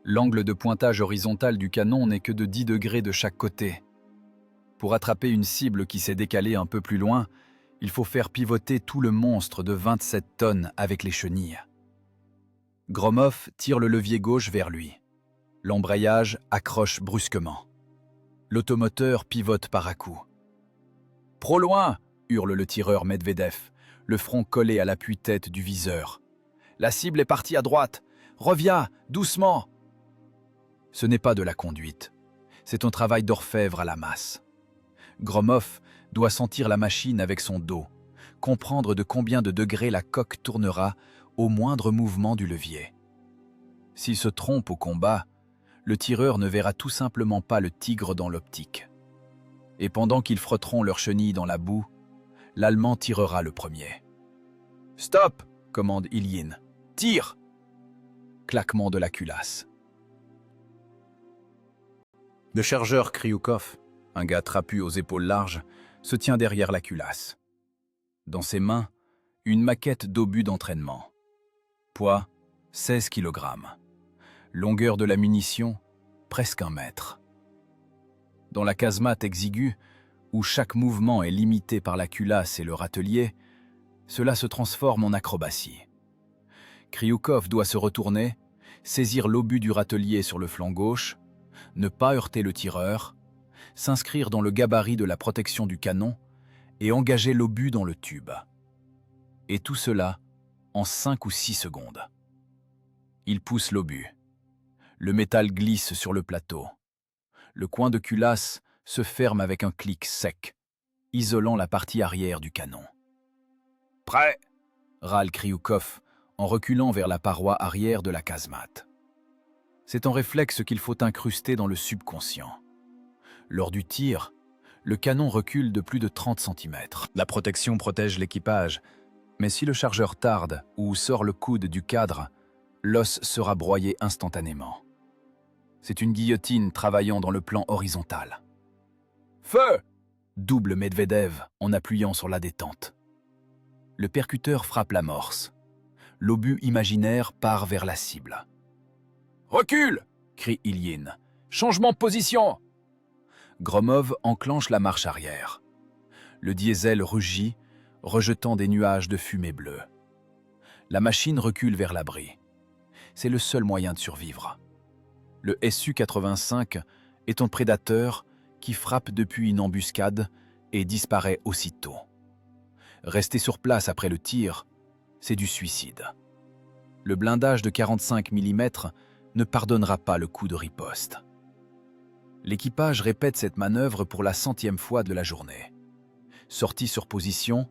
L'angle de pointage horizontal du canon n'est que de 10 degrés de chaque côté. Pour attraper une cible qui s'est décalée un peu plus loin, il faut faire pivoter tout le monstre de 27 tonnes avec les chenilles. Gromov tire le levier gauche vers lui. L'embrayage accroche brusquement. L'automoteur pivote par à-coups. « Trop loin !» hurle le tireur Medvedev, le front collé à l'appui-tête du viseur. « La cible est partie à droite. Reviens, doucement !» Ce n'est pas de la conduite. C'est un travail d'orfèvre à la masse. Gromov doit sentir la machine avec son dos, comprendre de combien de degrés la coque tournera au moindre mouvement du levier. S'il se trompe au combat, le tireur ne verra tout simplement pas le tigre dans l'optique. Et pendant qu'ils frotteront leurs chenilles dans la boue, l'Allemand tirera le premier. « Stop !» commande Ilyin. « Tire !» Claquement de la culasse. Le chargeur Kryukov, un gars trapu aux épaules larges, se tient derrière la culasse. Dans ses mains, une maquette d'obus d'entraînement. Poids, 16 kg. Longueur de la munition, presque 1 mètre. Dans la casemate exiguë, où chaque mouvement est limité par la culasse et le râtelier, cela se transforme en acrobatie. Kryukov doit se retourner, saisir l'obus du râtelier sur le flanc gauche, ne pas heurter le tireur, s'inscrire dans le gabarit de la protection du canon et engager l'obus dans le tube. Et tout cela en 5 ou 6 secondes. Il pousse l'obus. Le métal glisse sur le plateau. Le coin de culasse se ferme avec un clic sec, isolant la partie arrière du canon. « Prêt !» râle Kryukov en reculant vers la paroi arrière de la casemate. C'est un réflexe qu'il faut incruster dans le subconscient. Lors du tir, le canon recule de plus de 30 cm. La protection protège l'équipage, mais si le chargeur tarde ou sort le coude du cadre, l'os sera broyé instantanément. C'est une guillotine travaillant dans le plan horizontal. « Feu !» double Medvedev en appuyant sur la détente. Le percuteur frappe l'amorce. L'obus imaginaire part vers la cible. « Recule !» crie Ilyin. « Changement de position !» Gromov enclenche la marche arrière. Le diesel rugit, rejetant des nuages de fumée bleue. La machine recule vers l'abri. C'est le seul moyen de survivre. Le Su-85 est un prédateur qui frappe depuis une embuscade et disparaît aussitôt. Rester sur place après le tir, c'est du suicide. Le blindage de 45 mm ne pardonnera pas le coup de riposte. L'équipage répète cette manœuvre pour la 100e fois de la journée. Sortie sur position,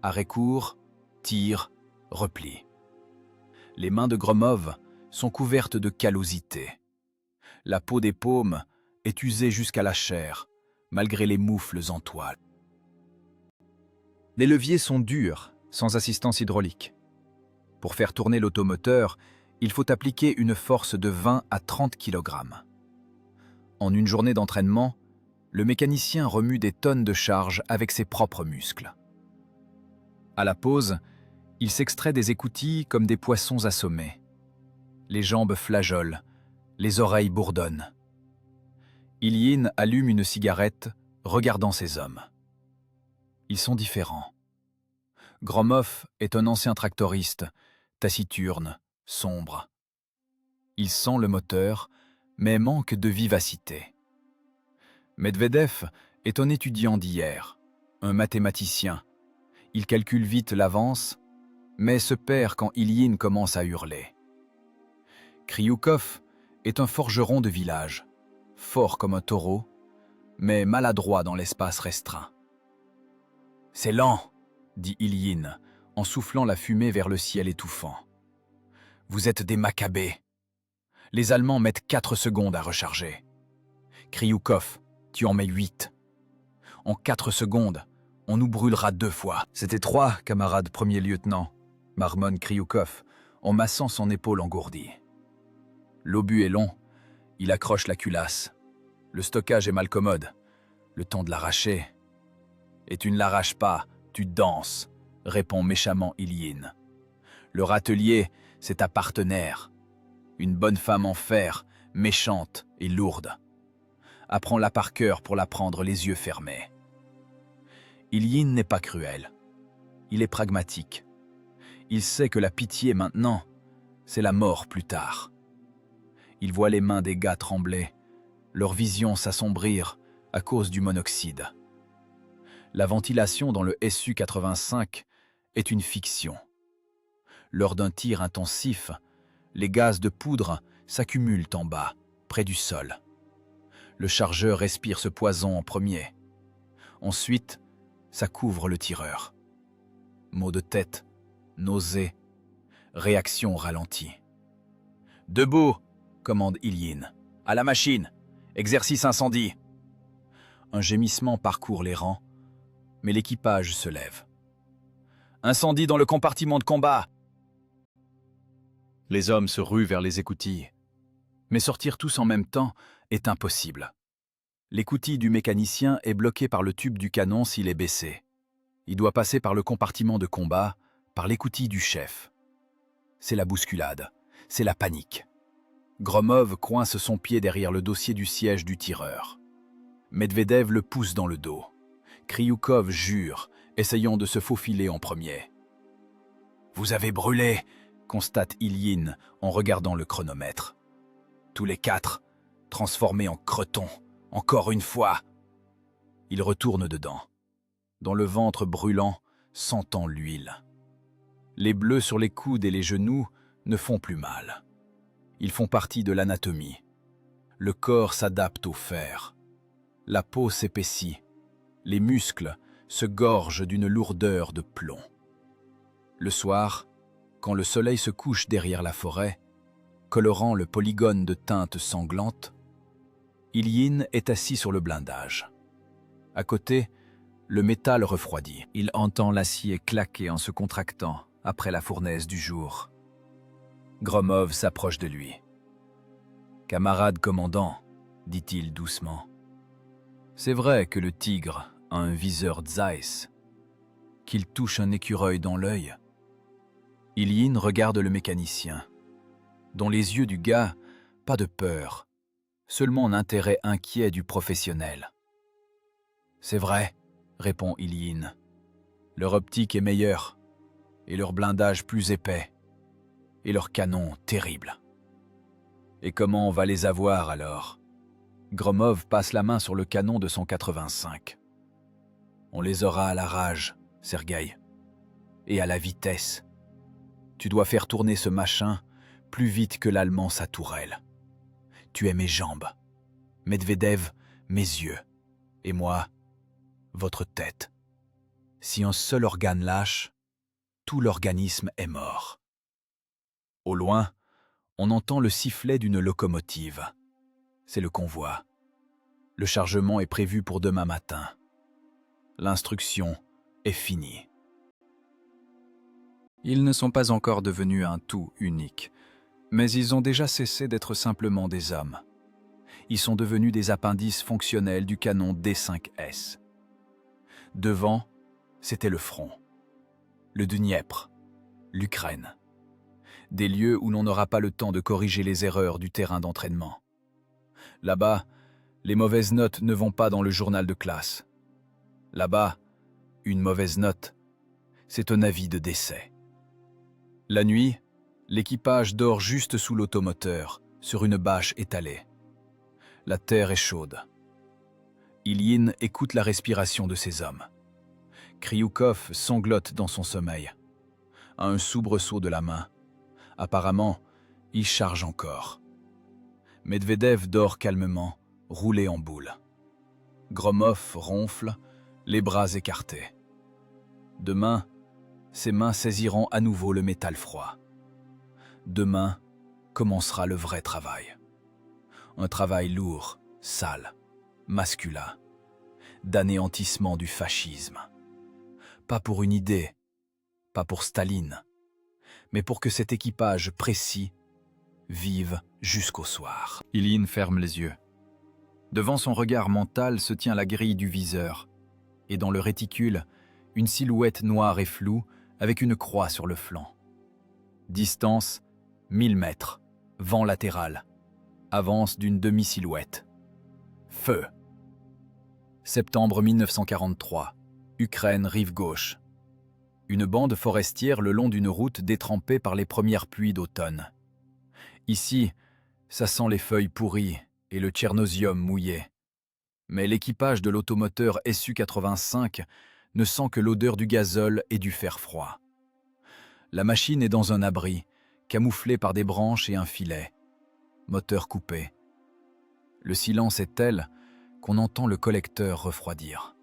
arrêt court, tir, repli. Les mains de Gromov sont couvertes de callosité. La peau des paumes est usée jusqu'à la chair, malgré les moufles en toile. Les leviers sont durs, sans assistance hydraulique. Pour faire tourner l'automoteur, il faut appliquer une force de 20 à 30 kg. En une journée d'entraînement, le mécanicien remue des tonnes de charge avec ses propres muscles. À la pause, il s'extrait des écoutilles comme des poissons assommés. Les jambes flageolent, les oreilles bourdonnent. Ilyin allume une cigarette, regardant ses hommes. Ils sont différents. Gromov est un ancien tractoriste, taciturne, sombre. Il sent le moteur, mais manque de vivacité. Medvedev est un étudiant d'hier, un mathématicien. Il calcule vite l'avance, mais se perd quand Ilyin commence à hurler. Krioukov est un forgeron de village, fort comme un taureau, mais maladroit dans l'espace restreint. « C'est lent !» dit Ilyin, en soufflant la fumée vers le ciel étouffant. « Vous êtes des Maccabées. Les Allemands mettent 4 secondes à recharger. Krioukov, tu en mets 8. En 4 secondes, on nous brûlera 2 fois. »« C'était 3, camarade premier lieutenant, » marmonne Krioukov, en massant son épaule engourdie. L'obus est long, il accroche la culasse. Le stockage est malcommode. Le temps de l'arracher. « Et tu ne l'arraches pas, tu danses, » répond méchamment Ilyin. « Le râtelier, c'est ta partenaire. Une bonne femme en fer, méchante et lourde. Apprends-la par cœur pour la prendre les yeux fermés. » Ilyin n'est pas cruel. Il est pragmatique. Il sait que la pitié maintenant, c'est la mort plus tard. Il voit les mains des gars trembler, leur vision s'assombrir à cause du monoxyde. La ventilation dans le Su-85 est une fiction. Lors d'un tir intensif, les gaz de poudre s'accumulent en bas, près du sol. Le chargeur respire ce poison en premier. Ensuite, ça couvre le tireur. Maux de tête, nausées, réaction ralentie. « Debout !» commande Ilyin. « À la machine ! Exercice incendie !» Un gémissement parcourt les rangs, mais l'équipage se lève. « Incendie dans le compartiment de combat !» Les hommes se ruent vers les écoutilles. Mais sortir tous en même temps est impossible. L'écoutille du mécanicien est bloquée par le tube du canon s'il est baissé. Il doit passer par le compartiment de combat, par l'écoutille du chef. C'est la bousculade, c'est la panique. Gromov coince son pied derrière le dossier du siège du tireur. Medvedev le pousse dans le dos. Krioukov jure, essayant de se faufiler en premier. « Vous avez brûlé !» constate Ilyin en regardant le chronomètre. « Tous les 4, transformés en cretons, encore une fois !» Il retourne dedans. Dans le ventre brûlant, sentant l'huile. Les bleus sur les coudes et les genoux ne font plus mal. Ils font partie de l'anatomie. Le corps s'adapte au fer. La peau s'épaissit. Les muscles se gorgent d'une lourdeur de plomb. Le soir, quand le soleil se couche derrière la forêt, colorant le polygone de teintes sanglantes, Ilyin est assis sur le blindage. À côté, le métal refroidit. Il entend l'acier claquer en se contractant après la fournaise du jour. Gromov s'approche de lui. « Camarade commandant, » dit-il doucement. « C'est vrai que le tigre a un viseur Zeiss, qu'il touche un écureuil dans l'œil. » Ilyin regarde le mécanicien. Dans les yeux du gars, pas de peur, seulement un intérêt inquiet du professionnel. « C'est vrai, » répond Ilyin. « Leur optique est meilleure, et leur blindage plus épais, et leur canon terrible. » Et comment on va les avoir alors? Gromov passe la main sur le canon de son 85. On les aura à la rage, Sergueï. Et à la vitesse. Tu dois faire tourner ce machin plus vite que l'Allemand sa tourelle. Tu es mes jambes, Medvedev, mes yeux, et moi, votre tête. Si un seul organe lâche, tout l'organisme est mort. Au loin, on entend le sifflet d'une locomotive. C'est le convoi. Le chargement est prévu pour demain matin. L'instruction est finie. Ils ne sont pas encore devenus un tout unique, mais ils ont déjà cessé d'être simplement des hommes. Ils sont devenus des appendices fonctionnels du canon D5S. Devant, c'était le front, le Dniepr, l'Ukraine. Des lieux où l'on n'aura pas le temps de corriger les erreurs du terrain d'entraînement. Là-bas, les mauvaises notes ne vont pas dans le journal de classe. Là-bas, une mauvaise note, c'est un avis de décès. La nuit, l'équipage dort juste sous l'automoteur, sur une bâche étalée. La terre est chaude. Ilyine écoute la respiration de ses hommes. Krioukov sanglote dans son sommeil. A un soubresaut de la main. Apparemment, il charge encore. Medvedev dort calmement, roulé en boule. Gromov ronfle, les bras écartés. Demain, ses mains saisiront à nouveau le métal froid. Demain commencera le vrai travail. Un travail lourd, sale, masculin, d'anéantissement du fascisme. Pas pour une idée, pas pour Staline, mais pour que cet équipage précis vive jusqu'au soir. Ilyine ferme les yeux. Devant son regard mental se tient la grille du viseur, et dans le réticule, une silhouette noire et floue avec une croix sur le flanc. Distance, 1000 mètres, vent latéral, avance d'une demi-silhouette. Feu. Septembre 1943, Ukraine, rive gauche. Une bande forestière le long d'une route détrempée par les premières pluies d'automne. Ici, ça sent les feuilles pourries et le tchernosium mouillé. Mais l'équipage de l'automoteur Su-85 ne sent que l'odeur du gazole et du fer froid. La machine est dans un abri, camouflé par des branches et un filet. Moteur coupé. Le silence est tel qu'on entend le collecteur refroidir.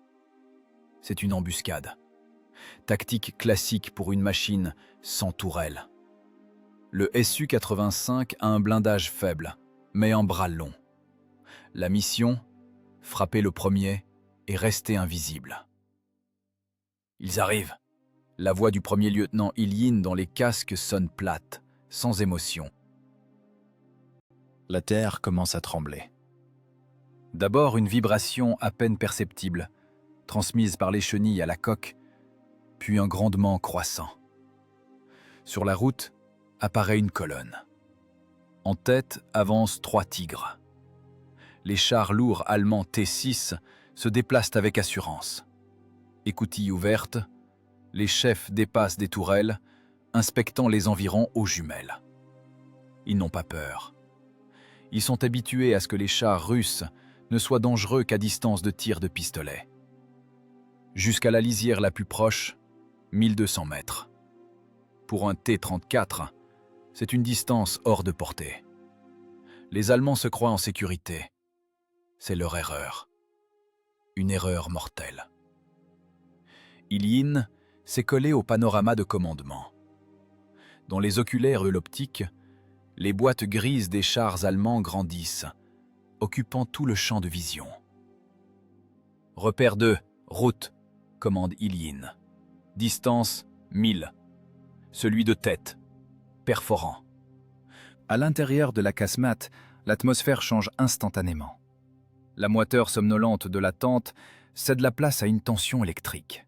C'est une embuscade. Tactique classique pour une machine sans tourelle. Le Su-85 a un blindage faible, mais un bras long. La mission, frapper le premier et rester invisible. Ils arrivent. La voix du premier lieutenant Ilyine dans les casques sonne plate, sans émotion. La terre commence à trembler. D'abord une vibration à peine perceptible, transmise par les chenilles à la coque, puis un grondement croissant. Sur la route apparaît une colonne. En tête avancent 3 tigres. Les chars lourds allemands T6 se déplacent avec assurance. Écoutilles ouvertes, les chefs dépassent des tourelles, inspectant les environs aux jumelles. Ils n'ont pas peur. Ils sont habitués à ce que les chars russes ne soient dangereux qu'à distance de tir de pistolet. Jusqu'à la lisière la plus proche, 1200 mètres. Pour un T-34, c'est une distance hors de portée. Les Allemands se croient en sécurité. C'est leur erreur. Une erreur mortelle. Ilyine s'est collé au panorama de commandement. Dans les oculaires et l'optique, les boîtes grises des chars allemands grandissent, occupant tout le champ de vision. « Repère 2, route », commande Ilyine. « Distance, 1000. Celui de tête, perforant. » À l'intérieur de la casemate, l'atmosphère change instantanément. La moiteur somnolente de la tente cède la place à une tension électrique.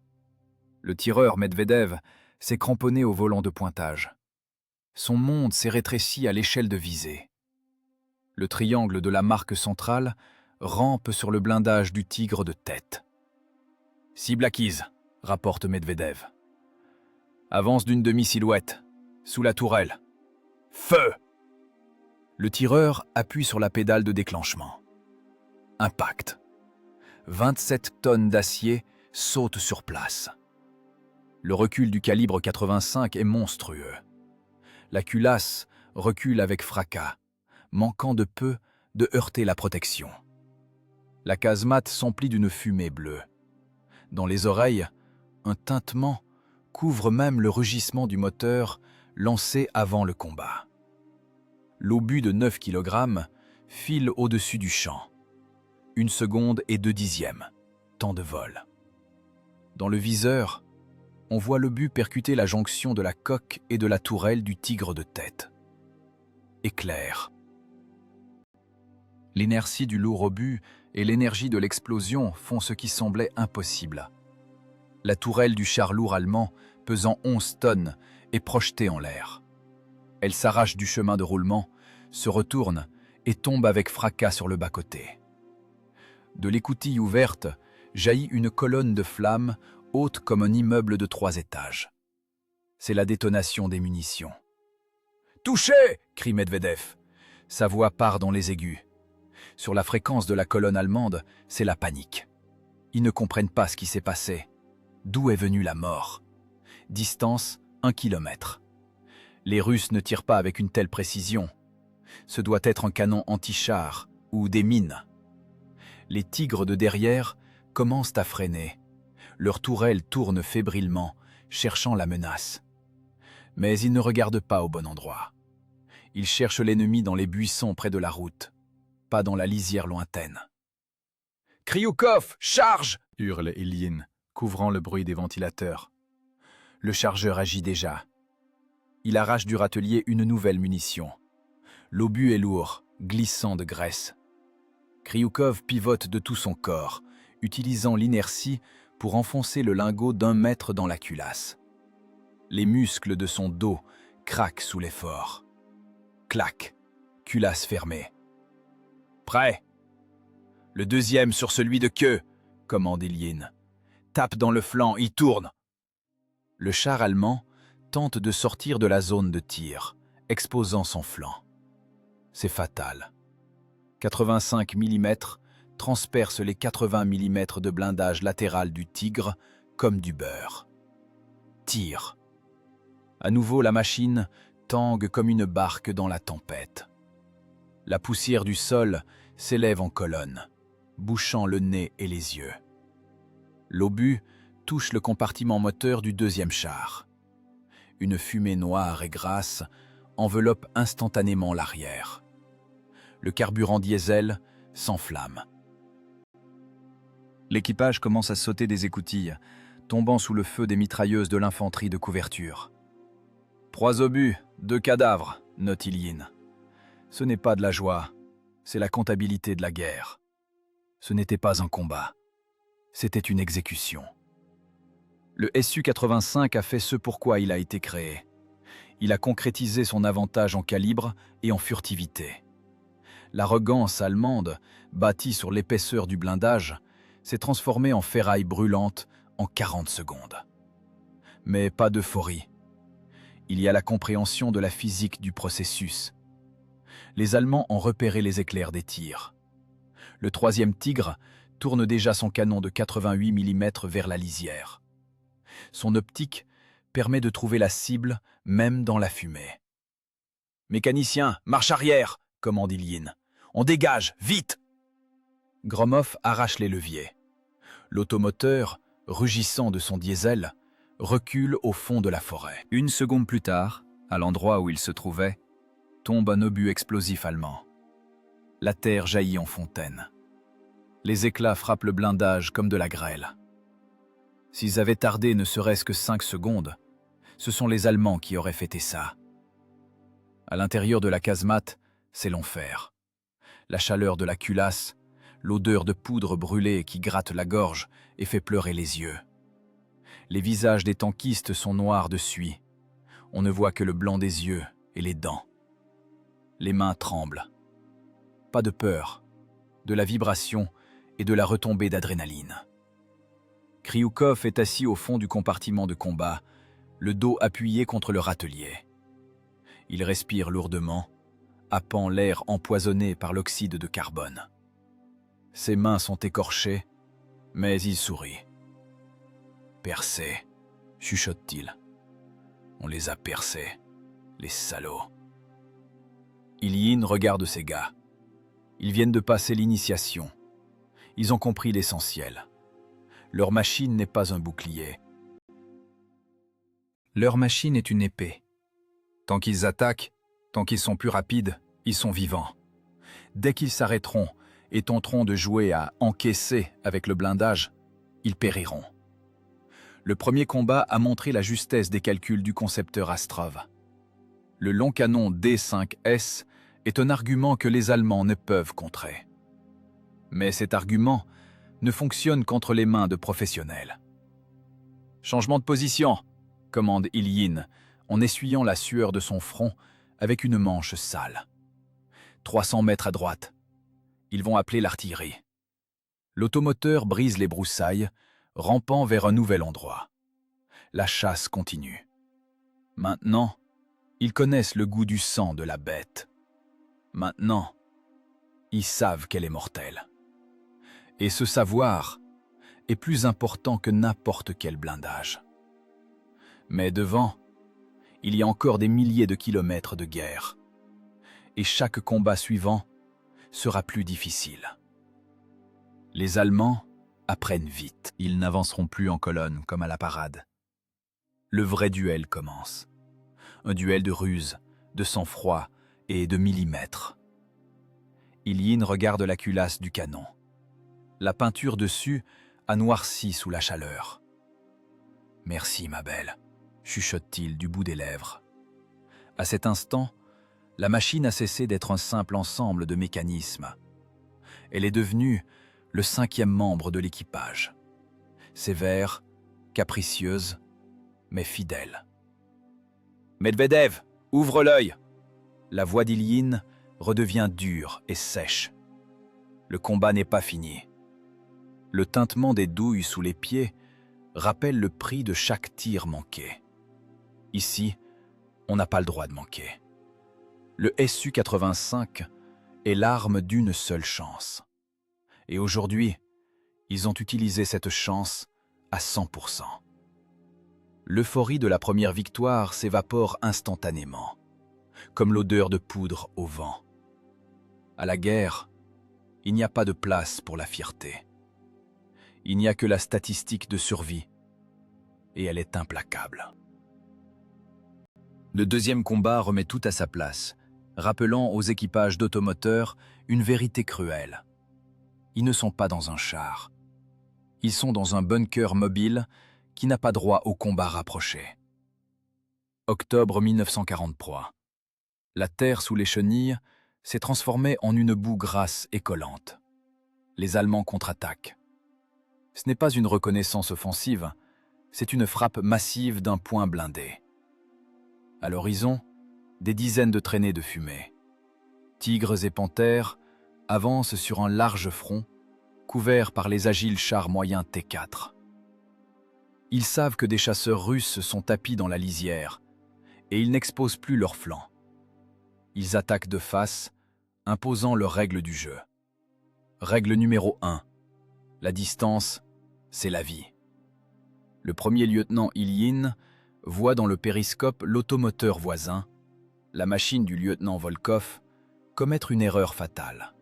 Le tireur Medvedev s'est cramponné au volant de pointage. Son monde s'est rétréci à l'échelle de visée. Le triangle de la marque centrale rampe sur le blindage du tigre de tête. « Cible acquise », rapporte Medvedev. Avance d'une demi-silhouette, sous la tourelle. « Feu !» Le tireur appuie sur la pédale de déclenchement. Impact. 27 tonnes d'acier sautent sur place. Le recul du calibre 85 est monstrueux. La culasse recule avec fracas, manquant de peu de heurter la protection. La casemate s'emplit d'une fumée bleue. Dans les oreilles, un tintement couvre même le rugissement du moteur lancé avant le combat. L'obus de 9 kg file au-dessus du champ. 1 seconde et 2 dixièmes, temps de vol. Dans le viseur, on voit l'obus percuter la jonction de la coque et de la tourelle du tigre de tête. Éclair. L'inertie du lourd obus et l'énergie de l'explosion font ce qui semblait impossible. La tourelle du char lourd allemand, pesant 11 tonnes, est projetée en l'air. Elle s'arrache du chemin de roulement, se retourne et tombe avec fracas sur le bas-côté. De l'écoutille ouverte jaillit une colonne de flammes haute comme un immeuble de 3 étages. C'est la détonation des munitions. « Touché !» crie Medvedev. Sa voix part dans les aigus. Sur la fréquence de la colonne allemande, c'est la panique. Ils ne comprennent pas ce qui s'est passé. D'où est venue la mort? Distance 1 kilomètre. Les Russes ne tirent pas avec une telle précision. Ce doit être un canon anti-char ou des mines. Les tigres de derrière commencent à freiner. Leurs tourelles tournent fébrilement, cherchant la menace. Mais ils ne regardent pas au bon endroit. Ils cherchent l'ennemi dans les buissons près de la route, pas dans la lisière lointaine. « Krioukov, charge !» hurle Ilyine, couvrant le bruit des ventilateurs. Le chargeur agit déjà. Il arrache du râtelier une nouvelle munition. L'obus est lourd, glissant de graisse. Krioukov pivote de tout son corps, utilisant l'inertie pour enfoncer le lingot d'1 mètre dans la culasse. Les muscles de son dos craquent sous l'effort. Clac, culasse fermée. « Prêt !»« Le deuxième sur celui de queue !» commande Ilyine. « Tape dans le flanc, il tourne !» Le char allemand tente de sortir de la zone de tir, exposant son flanc. C'est fatal. 85 mm transperce les 80 mm de blindage latéral du Tigre comme du beurre. Tire. À nouveau, la machine tangue comme une barque dans la tempête. La poussière du sol s'élève en colonne, bouchant le nez et les yeux. L'obus touche le compartiment moteur du deuxième char. Une fumée noire et grasse enveloppe instantanément l'arrière. Le carburant diesel s'enflamme. L'équipage commence à sauter des écoutilles, tombant sous le feu des mitrailleuses de l'infanterie de couverture. 3 obus, 2 cadavres, note Ilyine. Ce n'est pas de la joie, c'est la comptabilité de la guerre. Ce n'était pas un combat, c'était une exécution. Le Su-85 a fait ce pourquoi il a été créé. Il a concrétisé son avantage en calibre et en furtivité. L'arrogance allemande, bâtie sur l'épaisseur du blindage, s'est transformée en ferraille brûlante en 40 secondes. Mais pas d'euphorie. Il y a la compréhension de la physique du processus. Les Allemands ont repéré les éclairs des tirs. Le 3e Tigre tourne déjà son canon de 88 mm vers la lisière. Son optique permet de trouver la cible même dans la fumée. « Mécanicien, marche arrière !» commande Ilyine. « On dégage, vite !» Gromov arrache les leviers. L'automoteur, rugissant de son diesel, recule au fond de la forêt. 1 seconde plus tard, à l'endroit où il se trouvait, tombe un obus explosif allemand. La terre jaillit en fontaine. Les éclats frappent le blindage comme de la grêle. S'ils avaient tardé ne serait-ce que 5 secondes, ce sont les Allemands qui auraient fêté ça. À l'intérieur de la casemate, c'est l'enfer. La chaleur de la culasse, l'odeur de poudre brûlée qui gratte la gorge et fait pleurer les yeux. Les visages des tankistes sont noirs de suie. On ne voit que le blanc des yeux et les dents. Les mains tremblent. Pas de peur, de la vibration et de la retombée d'adrénaline. Krioukov est assis au fond du compartiment de combat, le dos appuyé contre le râtelier. Il respire lourdement, happant l'air empoisonné par l'oxyde de carbone. Ses mains sont écorchées, mais il sourit. « Percés, chuchote-t-il. On les a percés, les salauds. » Ilyin regarde ses gars. Ils viennent de passer l'initiation. Ils ont compris l'essentiel. Leur machine n'est pas un bouclier. Leur machine est une épée. Tant qu'ils attaquent, tant qu'ils sont plus rapides, ils sont vivants. Dès qu'ils s'arrêteront et tenteront de jouer à encaisser avec le blindage, ils périront. Le premier combat a montré la justesse des calculs du concepteur Astrov. Le long canon D5S est un argument que les Allemands ne peuvent contrer. Mais cet argument ne fonctionne qu'entre les mains de professionnels. « Changement de position !» commande Ilyin, en essuyant la sueur de son front avec une manche sale. 300 mètres à droite. Ils vont appeler l'artillerie. L'automoteur brise les broussailles, rampant vers un nouvel endroit. La chasse continue. Maintenant, ils connaissent le goût du sang de la bête. Maintenant, ils savent qu'elle est mortelle. Et ce savoir est plus important que n'importe quel blindage. Mais devant, il y a encore des milliers de kilomètres de guerre. Et chaque combat suivant sera plus difficile. Les Allemands apprennent vite. Ils n'avanceront plus en colonne comme à la parade. Le vrai duel commence. Un duel de ruse, de sang-froid et de millimètres. Ilyin regarde la culasse du canon. La peinture dessus a noirci sous la chaleur. « Merci, ma belle », chuchote-t-il du bout des lèvres. À cet instant, la machine a cessé d'être un simple ensemble de mécanismes. Elle est devenue le 5e membre de l'équipage. Sévère, capricieuse, mais fidèle. « Medvedev, ouvre l'œil !» La voix d'Ilyin redevient dure et sèche. Le combat n'est pas fini. Le tintement des douilles sous les pieds rappelle le prix de chaque tir manqué. Ici, on n'a pas le droit de manquer. Le Su-85 est l'arme d'une seule chance. Et aujourd'hui, ils ont utilisé cette chance à 100%. L'euphorie de la première victoire s'évapore instantanément, comme l'odeur de poudre au vent. À la guerre, il n'y a pas de place pour la fierté. Il n'y a que la statistique de survie, et elle est implacable. Le deuxième combat remet tout à sa place, rappelant aux équipages d'automoteurs une vérité cruelle. Ils ne sont pas dans un char. Ils sont dans un bunker mobile qui n'a pas droit au combat rapproché. Octobre 1943. La terre sous les chenilles s'est transformée en une boue grasse et collante. Les Allemands contre-attaquent. Ce n'est pas une reconnaissance offensive, c'est une frappe massive d'un point blindé. À l'horizon, des dizaines de traînées de fumée. Tigres et panthères avancent sur un large front, couvert par les agiles chars moyens T4. Ils savent que des chasseurs russes sont tapis dans la lisière, et ils n'exposent plus leurs flancs. Ils attaquent de face, imposant leurs règles du jeu. Règle numéro 1. La distance, c'est la vie. Le premier lieutenant Ilyin voit dans le périscope l'automoteur voisin, la machine du lieutenant Volkov, commettre une erreur fatale.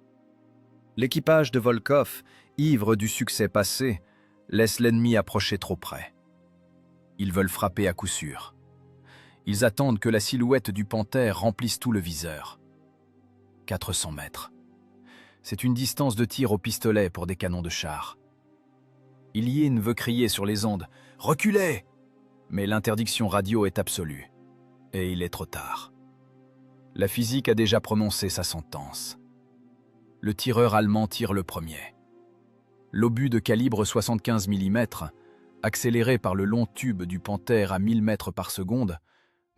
L'équipage de Volkov, ivre du succès passé, laisse l'ennemi approcher trop près. Ils veulent frapper à coup sûr. Ils attendent que la silhouette du panthère remplisse tout le viseur. 400 mètres. C'est une distance de tir au pistolet pour des canons de char. Ilyin veut crier sur les ondes « Reculez !» Mais l'interdiction radio est absolue. Et il est trop tard. La physique a déjà prononcé sa sentence. Le tireur allemand tire le premier. L'obus de calibre 75 mm, accéléré par le long tube du panthère à 1000 mètres par seconde,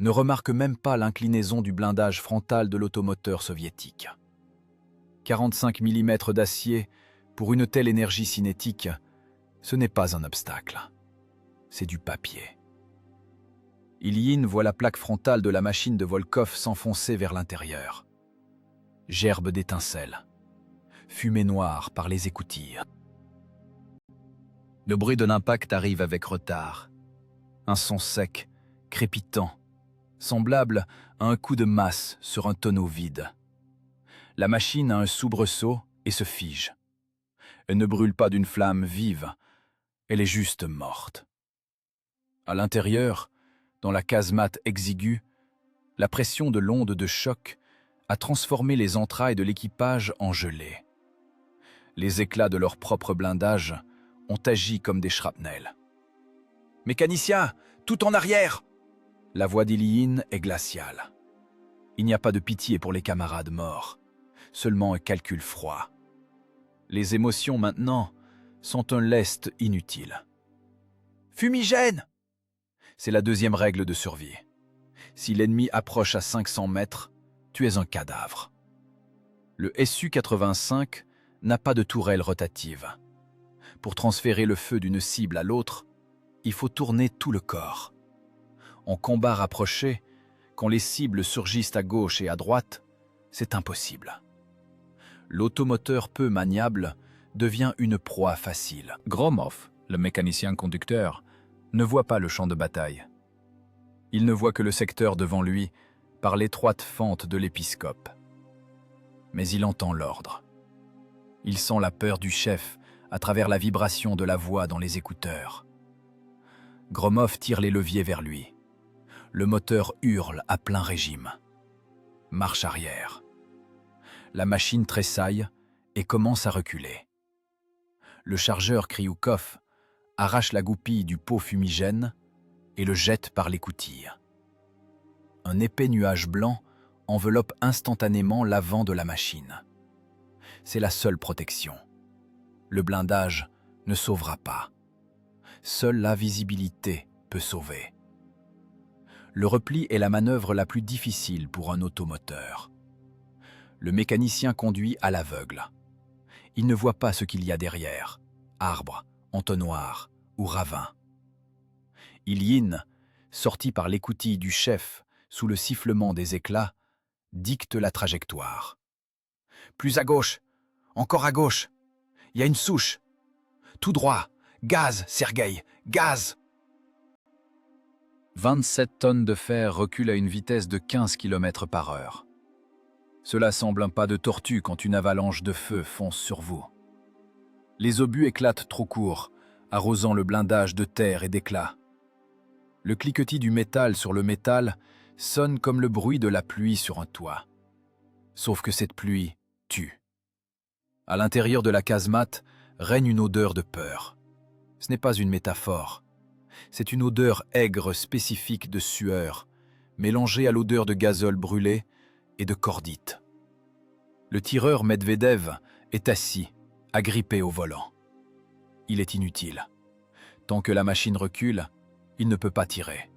ne remarque même pas l'inclinaison du blindage frontal de l'automoteur soviétique. 45 mm d'acier, pour une telle énergie cinétique, ce n'est pas un obstacle. C'est du papier. Ilyin voit la plaque frontale de la machine de Volkov s'enfoncer vers l'intérieur. gerbes d'étincelles, fumée noire par les écoutilles. Le bruit de l'impact arrive avec retard. Un son sec, crépitant, semblable à un coup de masse sur un tonneau vide. La machine a un soubresaut et se fige. Elle ne brûle pas d'une flamme vive, elle est juste morte. À l'intérieur, dans la casemate exiguë, la pression de l'onde de choc a transformé les entrailles de l'équipage en gelée. Les éclats de leur propre blindage ont agi comme des shrapnels. « Mécanicien, tout en arrière !» La voix d'Ilyin est glaciale. Il n'y a pas de pitié pour les camarades morts, seulement un calcul froid. Les émotions maintenant sont un lest inutile. « Fumigène !» C'est la deuxième règle de survie. Si l'ennemi approche à 500 mètres, tu es un cadavre. Le Su-85 n'a pas de tourelle rotative. Pour transférer le feu d'une cible à l'autre, il faut tourner tout le corps. En combat rapproché, quand les cibles surgissent à gauche et à droite, c'est impossible. L'automoteur peu maniable devient une proie facile. Gromov, le mécanicien conducteur, ne voit pas le champ de bataille. Il ne voit que le secteur devant lui par l'étroite fente de l'épiscope. Mais il entend l'ordre. Il sent la peur du chef à travers la vibration de la voix dans les écouteurs. Gromov tire les leviers vers lui. Le moteur hurle à plein régime. Marche arrière. La machine tressaille et commence à reculer. Le chargeur Kryukov arrache la goupille du pot fumigène et le jette par l'écoutille. Un épais nuage blanc enveloppe instantanément l'avant de la machine. C'est la seule protection. Le blindage ne sauvera pas. Seule la visibilité peut sauver. Le repli est la manœuvre la plus difficile pour un automoteur. Le mécanicien conduit à l'aveugle. Il ne voit pas ce qu'il y a derrière, arbres, entonnoirs ou ravins. Ilyin, sorti par l'écoutille du chef sous le sifflement des éclats, dicte la trajectoire. Plus à gauche, encore à gauche. Il y a une souche. Tout droit. Gaz, Sergueï, gaz. 27 tonnes de fer reculent à une vitesse de 15 km/h. Cela semble un pas de tortue quand une avalanche de feu fonce sur vous. Les obus éclatent trop court, arrosant le blindage de terre et d'éclats. Le cliquetis du métal sur le métal sonne comme le bruit de la pluie sur un toit. Sauf que cette pluie tue. À l'intérieur de la casemate règne une odeur de peur. Ce n'est pas une métaphore. C'est une odeur aigre spécifique de sueur, mélangée à l'odeur de gazole brûlé et de cordite. Le tireur Medvedev est assis, agrippé au volant. Il est inutile. Tant que la machine recule, il ne peut pas tirer.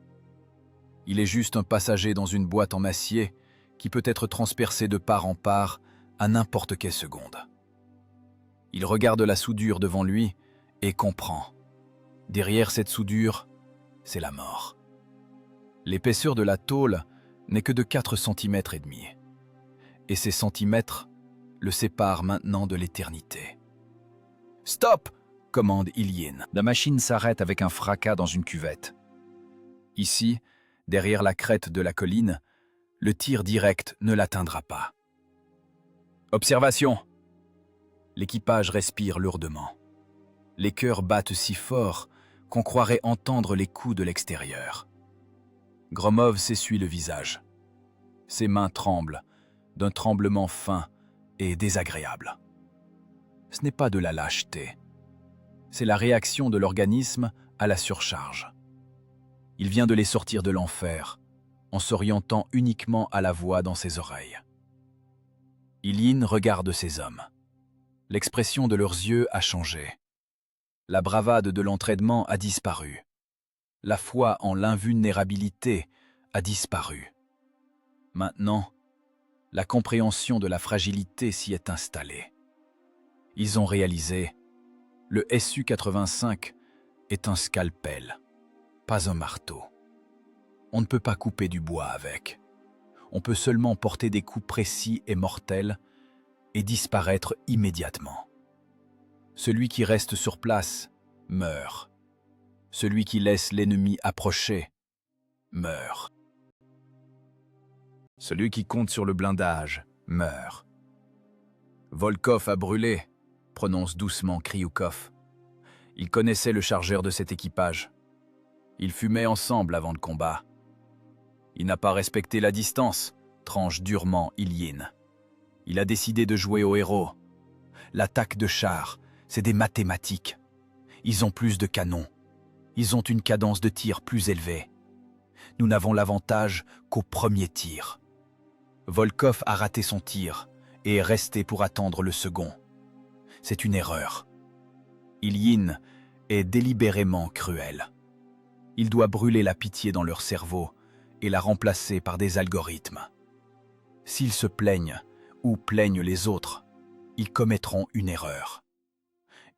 Il est juste un passager dans une boîte en acier qui peut être transpercée de part en part à n'importe quelle seconde. Il regarde la soudure devant lui et comprend. Derrière cette soudure, c'est la mort. L'épaisseur de la tôle n'est que de 4,5 cm. Et ces centimètres le séparent maintenant de l'éternité. « Stop !» commande Ilyin. La machine s'arrête avec un fracas dans une cuvette. Ici, derrière la crête de la colline, le tir direct ne l'atteindra pas. Observation! L'équipage respire lourdement. Les cœurs battent si fort qu'on croirait entendre les coups de l'extérieur. Gromov s'essuie le visage. Ses mains tremblent, d'un tremblement fin et désagréable. Ce n'est pas de la lâcheté. C'est la réaction de l'organisme à la surcharge. Il vient de les sortir de l'enfer, en s'orientant uniquement à la voix dans ses oreilles. Ilyin regarde ces hommes. L'expression de leurs yeux a changé. La bravade de l'entraînement a disparu. La foi en l'invulnérabilité a disparu. Maintenant, la compréhension de la fragilité s'y est installée. Ils ont réalisé, le Su-85 est un scalpel, pas un marteau. On ne peut pas couper du bois avec. On peut seulement porter des coups précis et mortels et disparaître immédiatement. Celui qui reste sur place meurt. Celui qui laisse l'ennemi approcher meurt. Celui qui compte sur le blindage meurt. Volkov a brûlé, prononce doucement Kryukov. Il connaissait le chargeur de cet équipage. Ils fumaient ensemble avant le combat. Il n'a pas respecté la distance, tranche durement Ilyin. Il a décidé de jouer au héros. L'attaque de chars, c'est des mathématiques. Ils ont plus de canons. Ils ont une cadence de tir plus élevée. Nous n'avons l'avantage qu'au premier tir. Volkov a raté son tir et est resté pour attendre le second. C'est une erreur. Ilyin est délibérément cruel. Il doit brûler la pitié dans leur cerveau et la remplacer par des algorithmes. S'ils se plaignent ou plaignent les autres, ils commettront une erreur.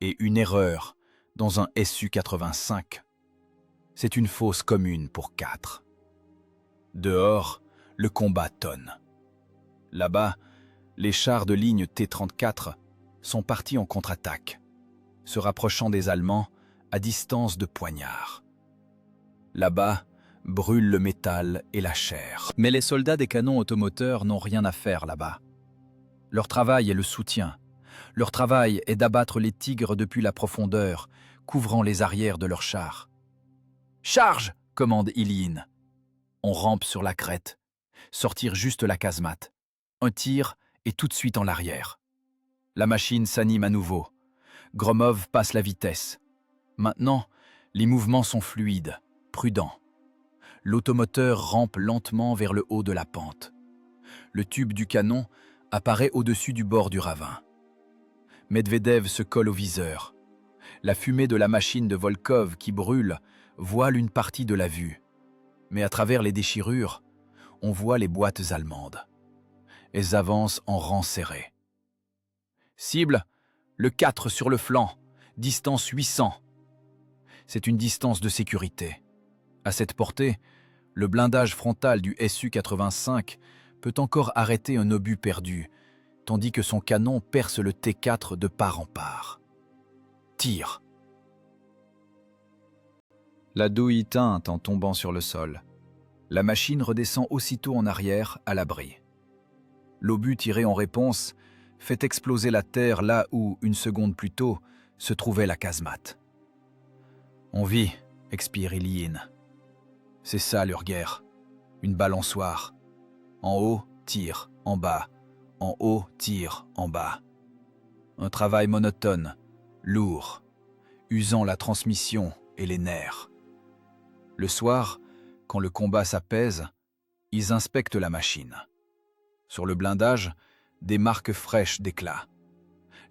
Et une erreur dans un Su-85, c'est une fausse commune pour 4. Dehors, le combat tonne. Là-bas, les chars de ligne T-34 sont partis en contre-attaque, se rapprochant des Allemands à distance de poignard. Là-bas, brûle le métal et la chair. Mais les soldats des canons automoteurs n'ont rien à faire là-bas. Leur travail est le soutien. Leur travail est d'abattre les tigres depuis la profondeur, couvrant les arrières de leurs chars. « Charge !» commande Ilyin. On rampe sur la crête, sortir juste la casemate. Un tir et tout de suite en l'arrière. La machine s'anime à nouveau. Gromov passe la vitesse. Maintenant, les mouvements sont fluides, prudents. L'automoteur rampe lentement vers le haut de la pente. Le tube du canon apparaît au-dessus du bord du ravin. Medvedev se colle au viseur. La fumée de la machine de Volkov qui brûle voile une partie de la vue. Mais à travers les déchirures, on voit les boîtes allemandes. Elles avancent en rang serré. Cible, le 4 sur le flanc, distance 800. C'est une distance de sécurité. À cette portée, le blindage frontal du Su-85 peut encore arrêter un obus perdu, tandis que son canon perce le T4 de part en part. Tire. La douille teinte en tombant sur le sol. La machine redescend aussitôt en arrière, à l'abri. L'obus tiré en réponse fait exploser la terre là où, une seconde plus tôt, se trouvait la casemate. « On vit », expire Ilyin. C'est ça leur guerre. Une balançoire. En haut, tir, en bas. En haut, tir, en bas. Un travail monotone, lourd, usant la transmission et les nerfs. Le soir, quand le combat s'apaise, ils inspectent la machine. Sur le blindage, des marques fraîches d'éclat.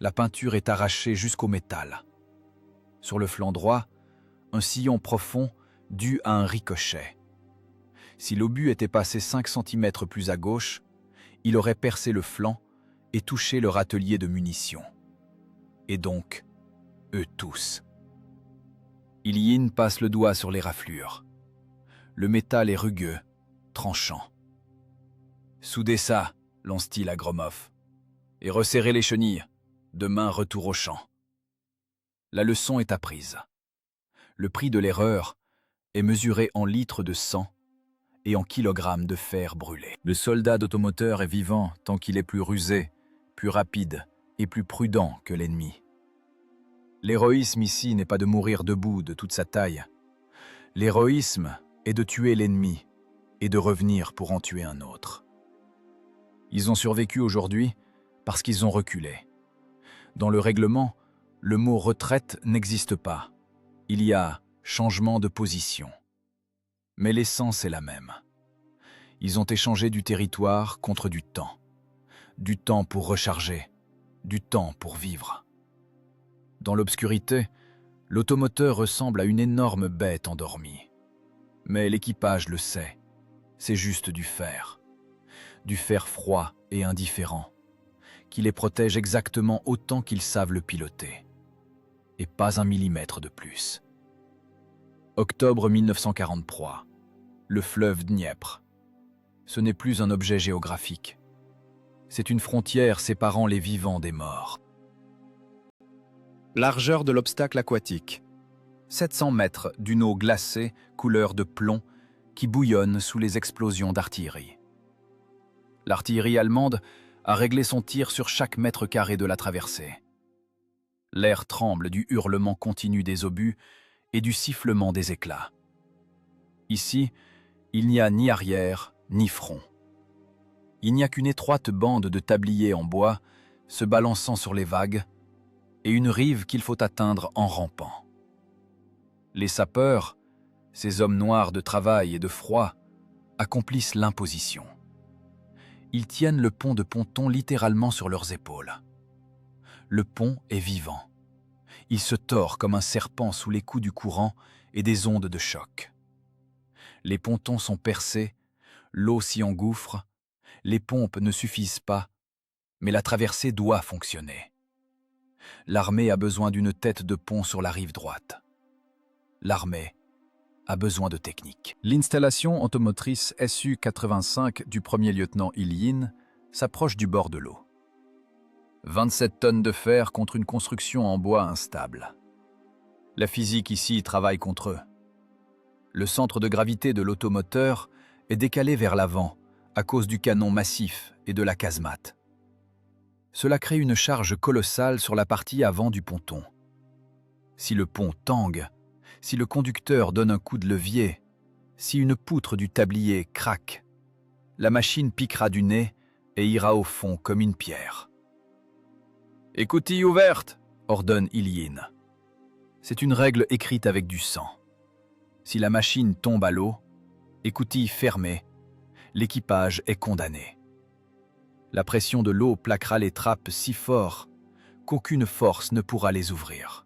La peinture est arrachée jusqu'au métal. Sur le flanc droit, un sillon profond dû à un ricochet. Si l'obus était passé 5 cm plus à gauche, il aurait percé le flanc et touché le râtelier de munitions. Et donc, eux tous. Ilyin passe le doigt sur les raflures. Le métal est rugueux, tranchant. « Soudez ça », lance-t-il à Gromov. « Et resserrez les chenilles. Demain, retour au champ. » La leçon est apprise. Le prix de l'erreur est mesuré en litres de sang et en kilogrammes de fer brûlé. Le soldat d'automoteur est vivant tant qu'il est plus rusé, plus rapide et plus prudent que l'ennemi. L'héroïsme ici n'est pas de mourir debout de toute sa taille. L'héroïsme est de tuer l'ennemi et de revenir pour en tuer un autre. Ils ont survécu aujourd'hui parce qu'ils ont reculé. Dans le règlement, le mot « retraite » n'existe pas. Il y a « changement de position ». Mais l'essence est la même. Ils ont échangé du territoire contre du temps. Du temps pour recharger, du temps pour vivre. Dans l'obscurité, l'automoteur ressemble à une énorme bête endormie. Mais l'équipage le sait, c'est juste du fer. Du fer froid et indifférent, qui les protège exactement autant qu'ils savent le piloter. Et pas un millimètre de plus. Octobre 1943, le fleuve Dniepr. Ce n'est plus un objet géographique. C'est une frontière séparant les vivants des morts. Largeur de l'obstacle aquatique. 700 mètres d'une eau glacée, couleur de plomb, qui bouillonne sous les explosions d'artillerie. L'artillerie allemande a réglé son tir sur chaque mètre carré de la traversée. L'air tremble du hurlement continu des obus et du sifflement des éclats. Ici, il n'y a ni arrière, ni front. Il n'y a qu'une étroite bande de tabliers en bois se balançant sur les vagues et une rive qu'il faut atteindre en rampant. Les sapeurs, ces hommes noirs de travail et de froid, accomplissent l'imposition. Ils tiennent le pont de ponton littéralement sur leurs épaules. Le pont est vivant. Il se tord comme un serpent sous les coups du courant et des ondes de choc. Les pontons sont percés, l'eau s'y engouffre, les pompes ne suffisent pas, mais la traversée doit fonctionner. L'armée a besoin d'une tête de pont sur la rive droite. L'armée a besoin de technique. L'installation automotrice Su-85 du premier lieutenant Ilyin s'approche du bord de l'eau. 27 tonnes de fer contre une construction en bois instable. La physique ici travaille contre eux. Le centre de gravité de l'automoteur est décalé vers l'avant à cause du canon massif et de la casemate. Cela crée une charge colossale sur la partie avant du ponton. Si le pont tangue, si le conducteur donne un coup de levier, si une poutre du tablier craque, la machine piquera du nez et ira au fond comme une pierre. « Écoutille ouverte !» ordonne Ilyin. C'est une règle écrite avec du sang. Si la machine tombe à l'eau, écoutille fermée, l'équipage est condamné. La pression de l'eau plaquera les trappes si fort qu'aucune force ne pourra les ouvrir.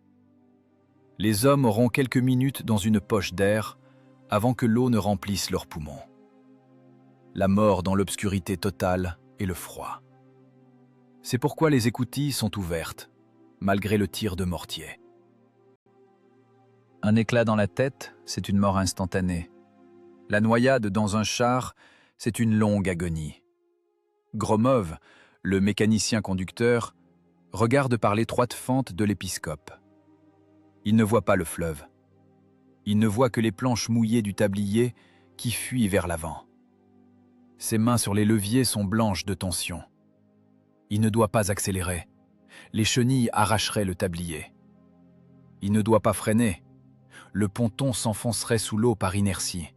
Les hommes auront quelques minutes dans une poche d'air avant que l'eau ne remplisse leurs poumons. La mort dans l'obscurité totale et le froid. C'est pourquoi les écoutilles sont ouvertes, malgré le tir de mortier. Un éclat dans la tête, c'est une mort instantanée. La noyade dans un char, c'est une longue agonie. Gromov, le mécanicien conducteur, regarde par l'étroite fente de l'épiscope. Il ne voit pas le fleuve. Il ne voit que les planches mouillées du tablier qui fuient vers l'avant. Ses mains sur les leviers sont blanches de tension. Il ne doit pas accélérer. Les chenilles arracheraient le tablier. Il ne doit pas freiner. Le ponton s'enfoncerait sous l'eau par inertie.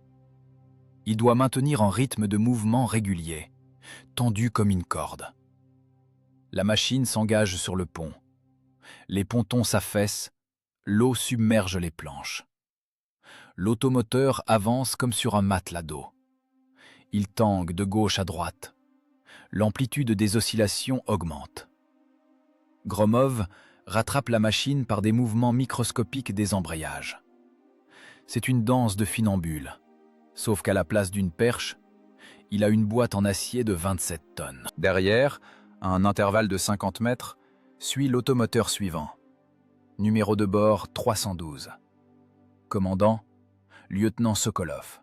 Il doit maintenir un rythme de mouvement régulier, tendu comme une corde. La machine s'engage sur le pont. Les pontons s'affaissent, l'eau submerge les planches. L'automoteur avance comme sur un matelas d'eau. Il tangue de gauche à droite. L'amplitude des oscillations augmente. Gromov rattrape la machine par des mouvements microscopiques des embrayages. C'est une danse de funambule, sauf qu'à la place d'une perche, il a une boîte en acier de 27 tonnes. Derrière, à un intervalle de 50 mètres, suit l'automoteur suivant. Numéro de bord 312. Commandant, lieutenant Sokolov.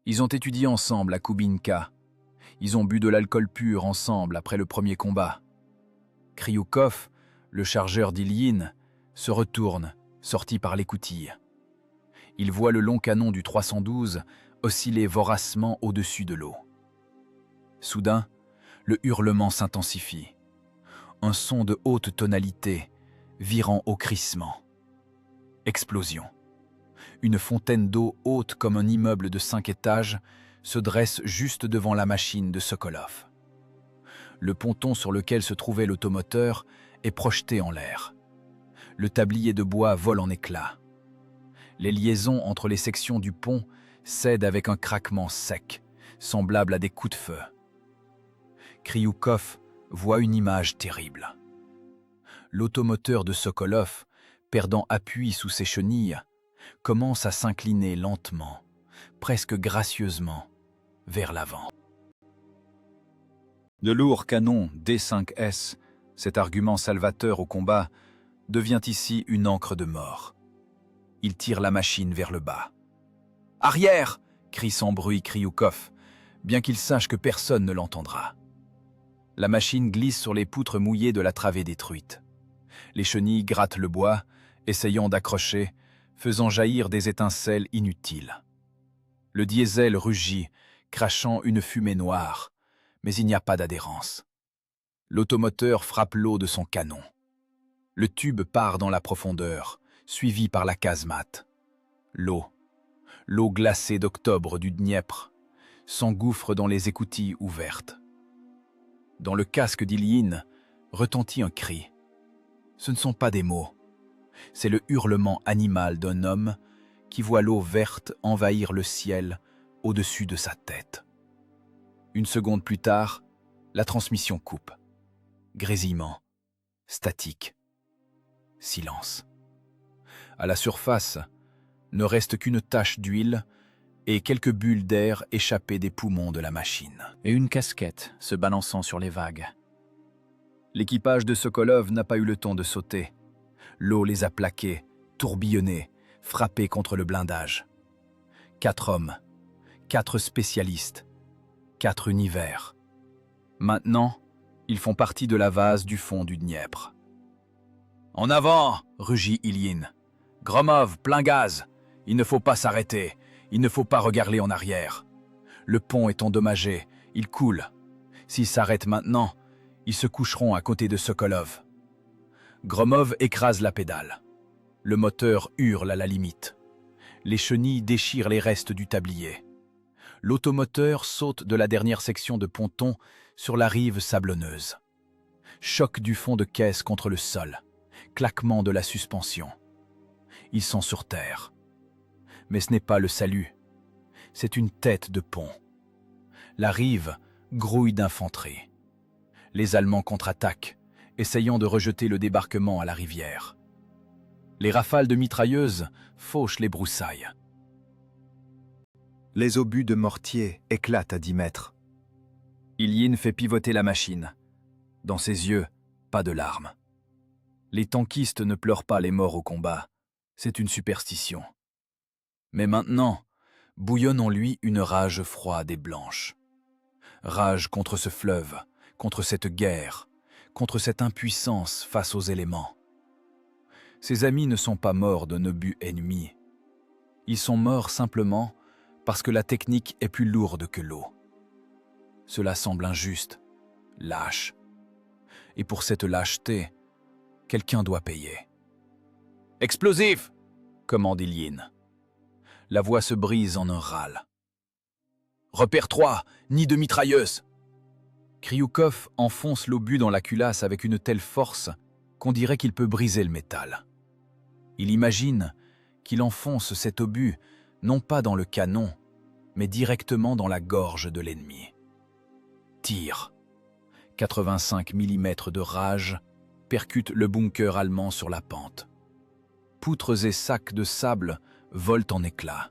Ils ont étudié ensemble à Koubinka. Ils ont bu de l'alcool pur ensemble après le premier combat. Krioukov, le chargeur d'Ilyin, se retourne, sorti par l'écoutille. Il voit le long canon du 312 osciller voracement au-dessus de l'eau. Soudain, le hurlement s'intensifie. Un son de haute tonalité, virant au crissement. Explosion. Une fontaine d'eau haute comme un immeuble de 5 étages se dresse juste devant la machine de Sokolov. Le ponton sur lequel se trouvait l'automoteur est projeté en l'air. Le tablier de bois vole en éclats. Les liaisons entre les sections du pont cèdent avec un craquement sec, semblable à des coups de feu. Krioukov voit une image terrible. L'automoteur de Sokolov, perdant appui sous ses chenilles, commence à s'incliner lentement, presque gracieusement, vers l'avant. Le lourd canon D5S, cet argument salvateur au combat, devient ici une ancre de mort. Il tire la machine vers le bas. « Arrière !» crie sans bruit Krioukov, bien qu'il sache que personne ne l'entendra. La machine glisse sur les poutres mouillées de la travée détruite. Les chenilles grattent le bois, essayant d'accrocher, faisant jaillir des étincelles inutiles. Le diesel rugit, crachant une fumée noire, mais il n'y a pas d'adhérence. L'automoteur frappe l'eau de son canon. Le tube part dans la profondeur, suivi par la casemate. L'eau glacée d'octobre du Dniepr, s'engouffre dans les écoutilles ouvertes. Dans le casque d'Ilyine retentit un cri. Ce ne sont pas des mots, c'est le hurlement animal d'un homme qui voit l'eau verte envahir le ciel au-dessus de sa tête. Une seconde plus tard, la transmission coupe. Grésillement, statique, silence. À la surface, ne reste qu'une tache d'huile et quelques bulles d'air échappées des poumons de la machine. Et une casquette se balançant sur les vagues. L'équipage de Sokolov n'a pas eu le temps de sauter. L'eau les a plaqués, tourbillonnés, frappés contre le blindage. 4 hommes, 4 spécialistes, 4 univers. Maintenant, ils font partie de la vase du fond du Dniepr. « En avant !» rugit Ilyine. « Gromov, plein gaz. Il ne faut pas s'arrêter. Il ne faut pas regarder en arrière. Le pont est endommagé. Il coule. S'ils s'arrêtent maintenant, ils se coucheront à côté de Sokolov. » Gromov écrase la pédale. Le moteur hurle à la limite. Les chenilles déchirent les restes du tablier. L'automoteur saute de la dernière section de ponton sur la rive sablonneuse. Choc du fond de caisse contre le sol. Claquement de la suspension. Ils sont sur terre. Mais ce n'est pas le salut. C'est une tête de pont. La rive grouille d'infanterie. Les Allemands contre-attaquent, essayant de rejeter le débarquement à la rivière. Les rafales de mitrailleuses fauchent les broussailles. Les obus de mortier éclatent à 10 mètres. Ilyine fait pivoter la machine. Dans ses yeux, pas de larmes. Les tankistes ne pleurent pas les morts au combat. C'est une superstition. Mais maintenant, bouillonne en lui une rage froide et blanche. Rage contre ce fleuve, contre cette guerre, contre cette impuissance face aux éléments. Ses amis ne sont pas morts d'un obus ennemi. Ils sont morts simplement parce que la technique est plus lourde que l'eau. Cela semble injuste, lâche. Et pour cette lâcheté, quelqu'un doit payer. « Explosif !» commande Ilyine. La voix se brise en un râle. « Repère 3, nid de mitrailleuse !» Krioukov enfonce l'obus dans la culasse avec une telle force qu'on dirait qu'il peut briser le métal. Il imagine qu'il enfonce cet obus non pas dans le canon, mais directement dans la gorge de l'ennemi. Tire. 85 mm de rage percute le bunker allemand sur la pente. Poutres et sacs de sable volent en éclats.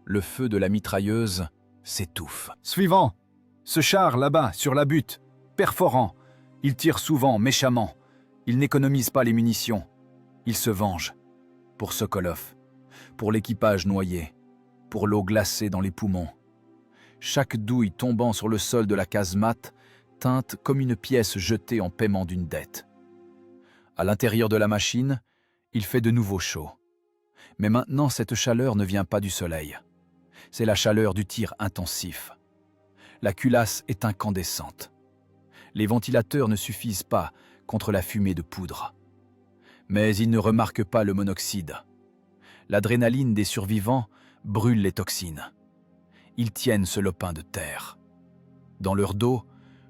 Le feu de la mitrailleuse s'étouffe. Suivant! Ce char là-bas, sur la butte, perforant. Il tire souvent, méchamment. Il n'économise pas les munitions. Il se venge. Pour Sokolov, pour l'équipage noyé, pour l'eau glacée dans les poumons. Chaque douille tombant sur le sol de la casemate teinte comme une pièce jetée en paiement d'une dette. À l'intérieur de la machine, il fait de nouveau chaud. Mais maintenant, cette chaleur ne vient pas du soleil. C'est la chaleur du tir intensif. La culasse est incandescente. Les ventilateurs ne suffisent pas contre la fumée de poudre. Mais ils ne remarquent pas le monoxyde. L'adrénaline des survivants brûle les toxines. Ils tiennent ce lopin de terre. Dans leur dos,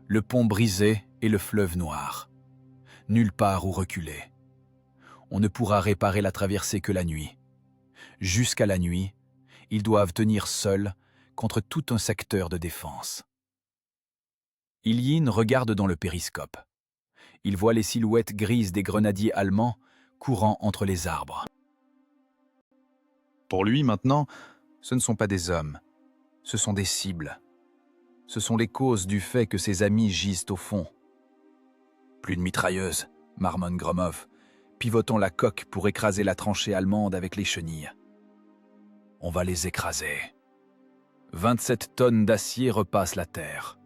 le pont brisé et le fleuve noir. Nulle part où reculer. On ne pourra réparer la traversée que la nuit. Jusqu'à la nuit, ils doivent tenir seuls contre tout un secteur de défense. Ilyine regarde dans le périscope. Il voit les silhouettes grises des grenadiers allemands courant entre les arbres. Pour lui, maintenant, ce ne sont pas des hommes, ce sont des cibles. Ce sont les causes du fait que ses amis gisent au fond. Plus de mitrailleuses, marmonne Gromov, pivotant la coque pour écraser la tranchée allemande avec les chenilles. On va les écraser. 27 tonnes d'acier repassent la terre.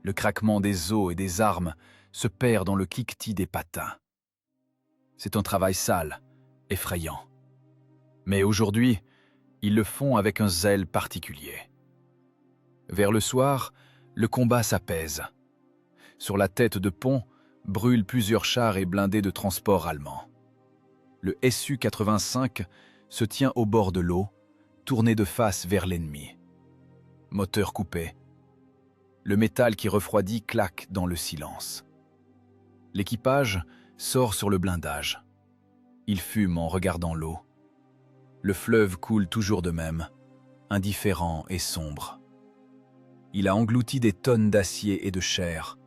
Le craquement des os et des armes se perd dans le cliquetis des patins. C'est un travail sale, effrayant. Mais aujourd'hui, ils le font avec un zèle particulier. Vers le soir, le combat s'apaise. Sur la tête de pont brûlent plusieurs chars et blindés de transport allemands. Le Su-85 se tient au bord de l'eau, tourné de face vers l'ennemi. Moteur coupé. Le métal qui refroidit claque dans le silence. L'équipage sort sur le blindage. Il fume en regardant l'eau. Le fleuve coule toujours de même, indifférent et sombre. Il a englouti des tonnes d'acier et de chair,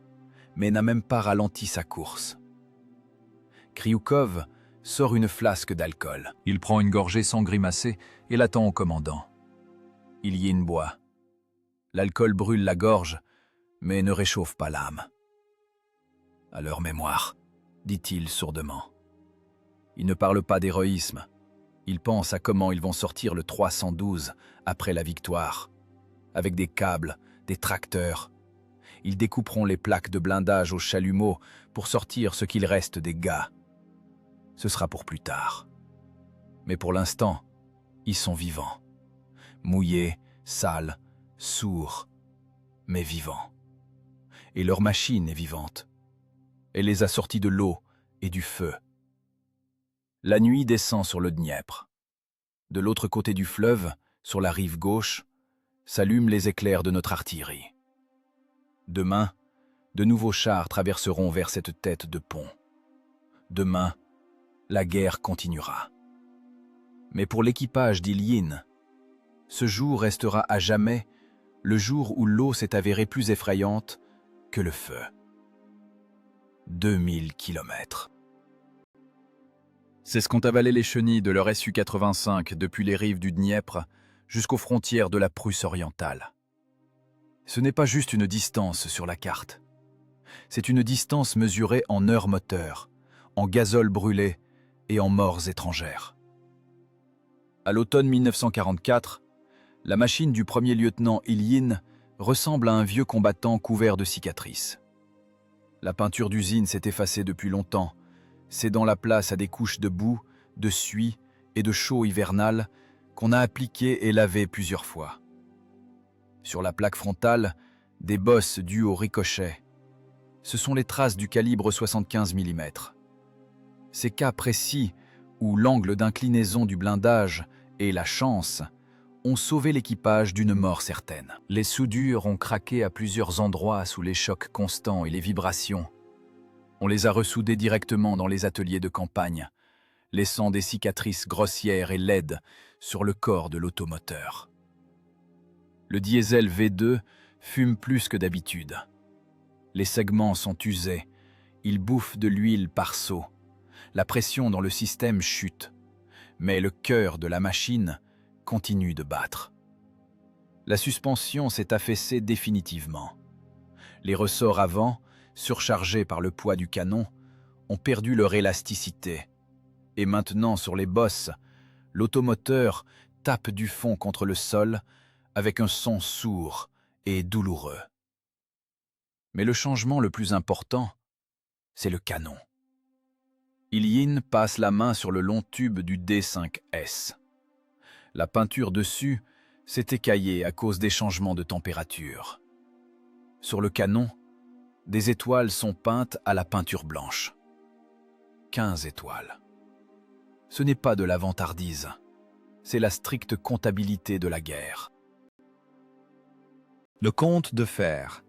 mais n'a même pas ralenti sa course. Krioukov sort une flasque d'alcool. Il prend une gorgée sans grimacer et l'attend au commandant. Ilyine boit. L'alcool brûle la gorge, mais ne réchauffe pas l'âme. « À leur mémoire », dit-il sourdement. Il ne parle pas d'héroïsme. Il pense à comment ils vont sortir le 312 après la victoire. Avec des câbles, des tracteurs. Ils découperont les plaques de blindage au chalumeau pour sortir ce qu'il reste des gars. Ce sera pour plus tard. Mais pour l'instant, ils sont vivants. Mouillés, sales, sourds, mais vivants. Et leur machine est vivante. Elle les a sortis de l'eau et du feu. La nuit descend sur le Dniepr. De l'autre côté du fleuve, sur la rive gauche, s'allument les éclairs de notre artillerie. Demain, de nouveaux chars traverseront vers cette tête de pont. Demain, la guerre continuera. Mais pour l'équipage d'Ilyine, ce jour restera à jamais le jour où l'eau s'est avérée plus effrayante que le feu. 2000 kilomètres. C'est ce qu'ont avalé les chenilles de leur Su-85 depuis les rives du Dniepr jusqu'aux frontières de la Prusse orientale. Ce n'est pas juste une distance sur la carte. C'est une distance mesurée en heures moteurs, en gazole brûlé et en morts étrangères. À l'automne 1944, la machine du premier lieutenant Ilyine ressemble à un vieux combattant couvert de cicatrices. La peinture d'usine s'est effacée depuis longtemps, cédant la place à des couches de boue, de suie et de chaux hivernal qu'on a appliquées et lavées plusieurs fois. Sur la plaque frontale, des bosses dues au ricochet. Ce sont les traces du calibre 75 mm. Ces cas précis où l'angle d'inclinaison du blindage et la chance ont sauvé l'équipage d'une mort certaine. Les soudures ont craqué à plusieurs endroits sous les chocs constants et les vibrations. On les a ressoudées directement dans les ateliers de campagne, laissant des cicatrices grossières et laides sur le corps de l'automoteur. Le diesel V2 fume plus que d'habitude. Les segments sont usés, ils bouffent de l'huile par seau. La pression dans le système chute, mais le cœur de la machine continue de battre. La suspension s'est affaissée définitivement. Les ressorts avant, surchargés par le poids du canon, ont perdu leur élasticité. Et maintenant, sur les bosses, l'automoteur tape du fond contre le sol avec un son sourd et douloureux. Mais le changement le plus important, c'est le canon. Ilyine passe la main sur le long tube du D5S. La peinture dessus s'est écaillée à cause des changements de température. Sur le canon, des étoiles sont peintes à la peinture blanche. 15 étoiles. Ce n'est pas de la vantardise, c'est la stricte comptabilité de la guerre. Le compte de fer.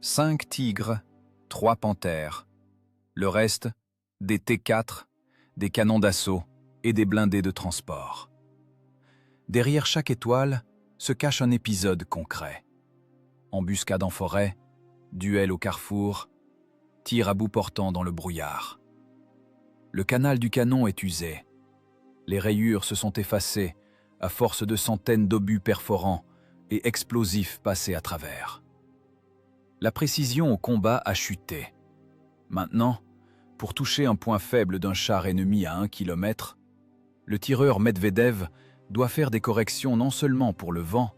5 tigres, 3 panthères. Le reste, des T4, des canons d'assaut et des blindés de transport. Derrière chaque étoile se cache un épisode concret. Embuscade en forêt, duel au carrefour, tir à bout portant dans le brouillard. Le canal du canon est usé. Les rayures se sont effacées à force de centaines d'obus perforants et explosifs passés à travers. La précision au combat a chuté. Maintenant, pour toucher un point faible d'un char ennemi à 1 km, le tireur Medvedev doit faire des corrections non seulement pour le vent,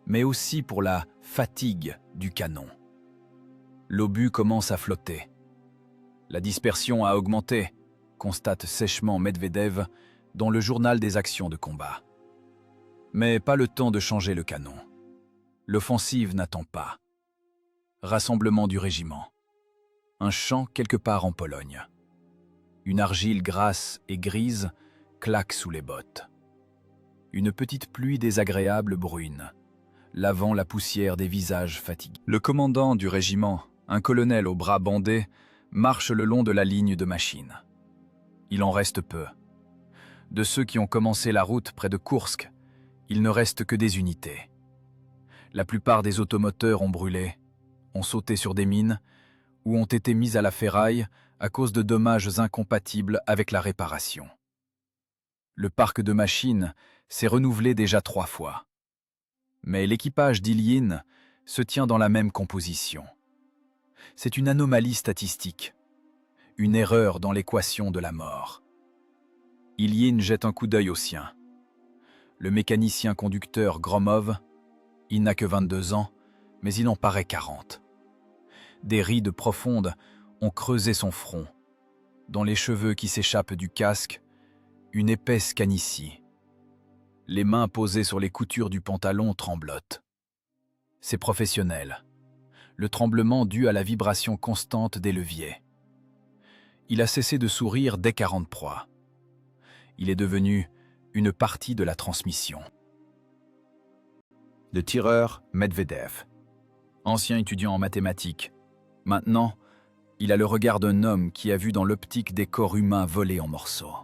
mais aussi pour la fatigue du canon. L'obus commence à flotter. La dispersion a augmenté, constate sèchement Medvedev dans le journal des actions de combat. Mais pas le temps de changer le canon. L'offensive n'attend pas. Rassemblement du régiment. Un champ quelque part en Pologne. Une argile grasse et grise claque sous les bottes. Une petite pluie désagréable bruine, lavant la poussière des visages fatigués. Le commandant du régiment, un colonel aux bras bandés, marche le long de la ligne de machines. Il en reste peu. De ceux qui ont commencé la route près de Koursk, il ne reste que des unités. La plupart des automoteurs ont brûlé, ont sauté sur des mines ou ont été mis à la ferraille à cause de dommages incompatibles avec la réparation. Le parc de machines s'est renouvelé déjà 3 fois. Mais l'équipage d'Ilyine se tient dans la même composition. C'est une anomalie statistique, une erreur dans l'équation de la mort. Ilyine jette un coup d'œil au sien. Le mécanicien conducteur Gromov, il n'a que 22 ans, mais il en paraît 40. Des rides profondes ont creusé son front. Dans les cheveux qui s'échappent du casque, une épaisse canicie. Les mains posées sur les coutures du pantalon tremblotent. C'est professionnel. Le tremblement dû à la vibration constante des leviers. Il a cessé de sourire dès 40 proies. Il est devenu une partie de la transmission. Le tireur Medvedev. Ancien étudiant en mathématiques. Maintenant, il a le regard d'un homme qui a vu dans l'optique des corps humains volés en morceaux.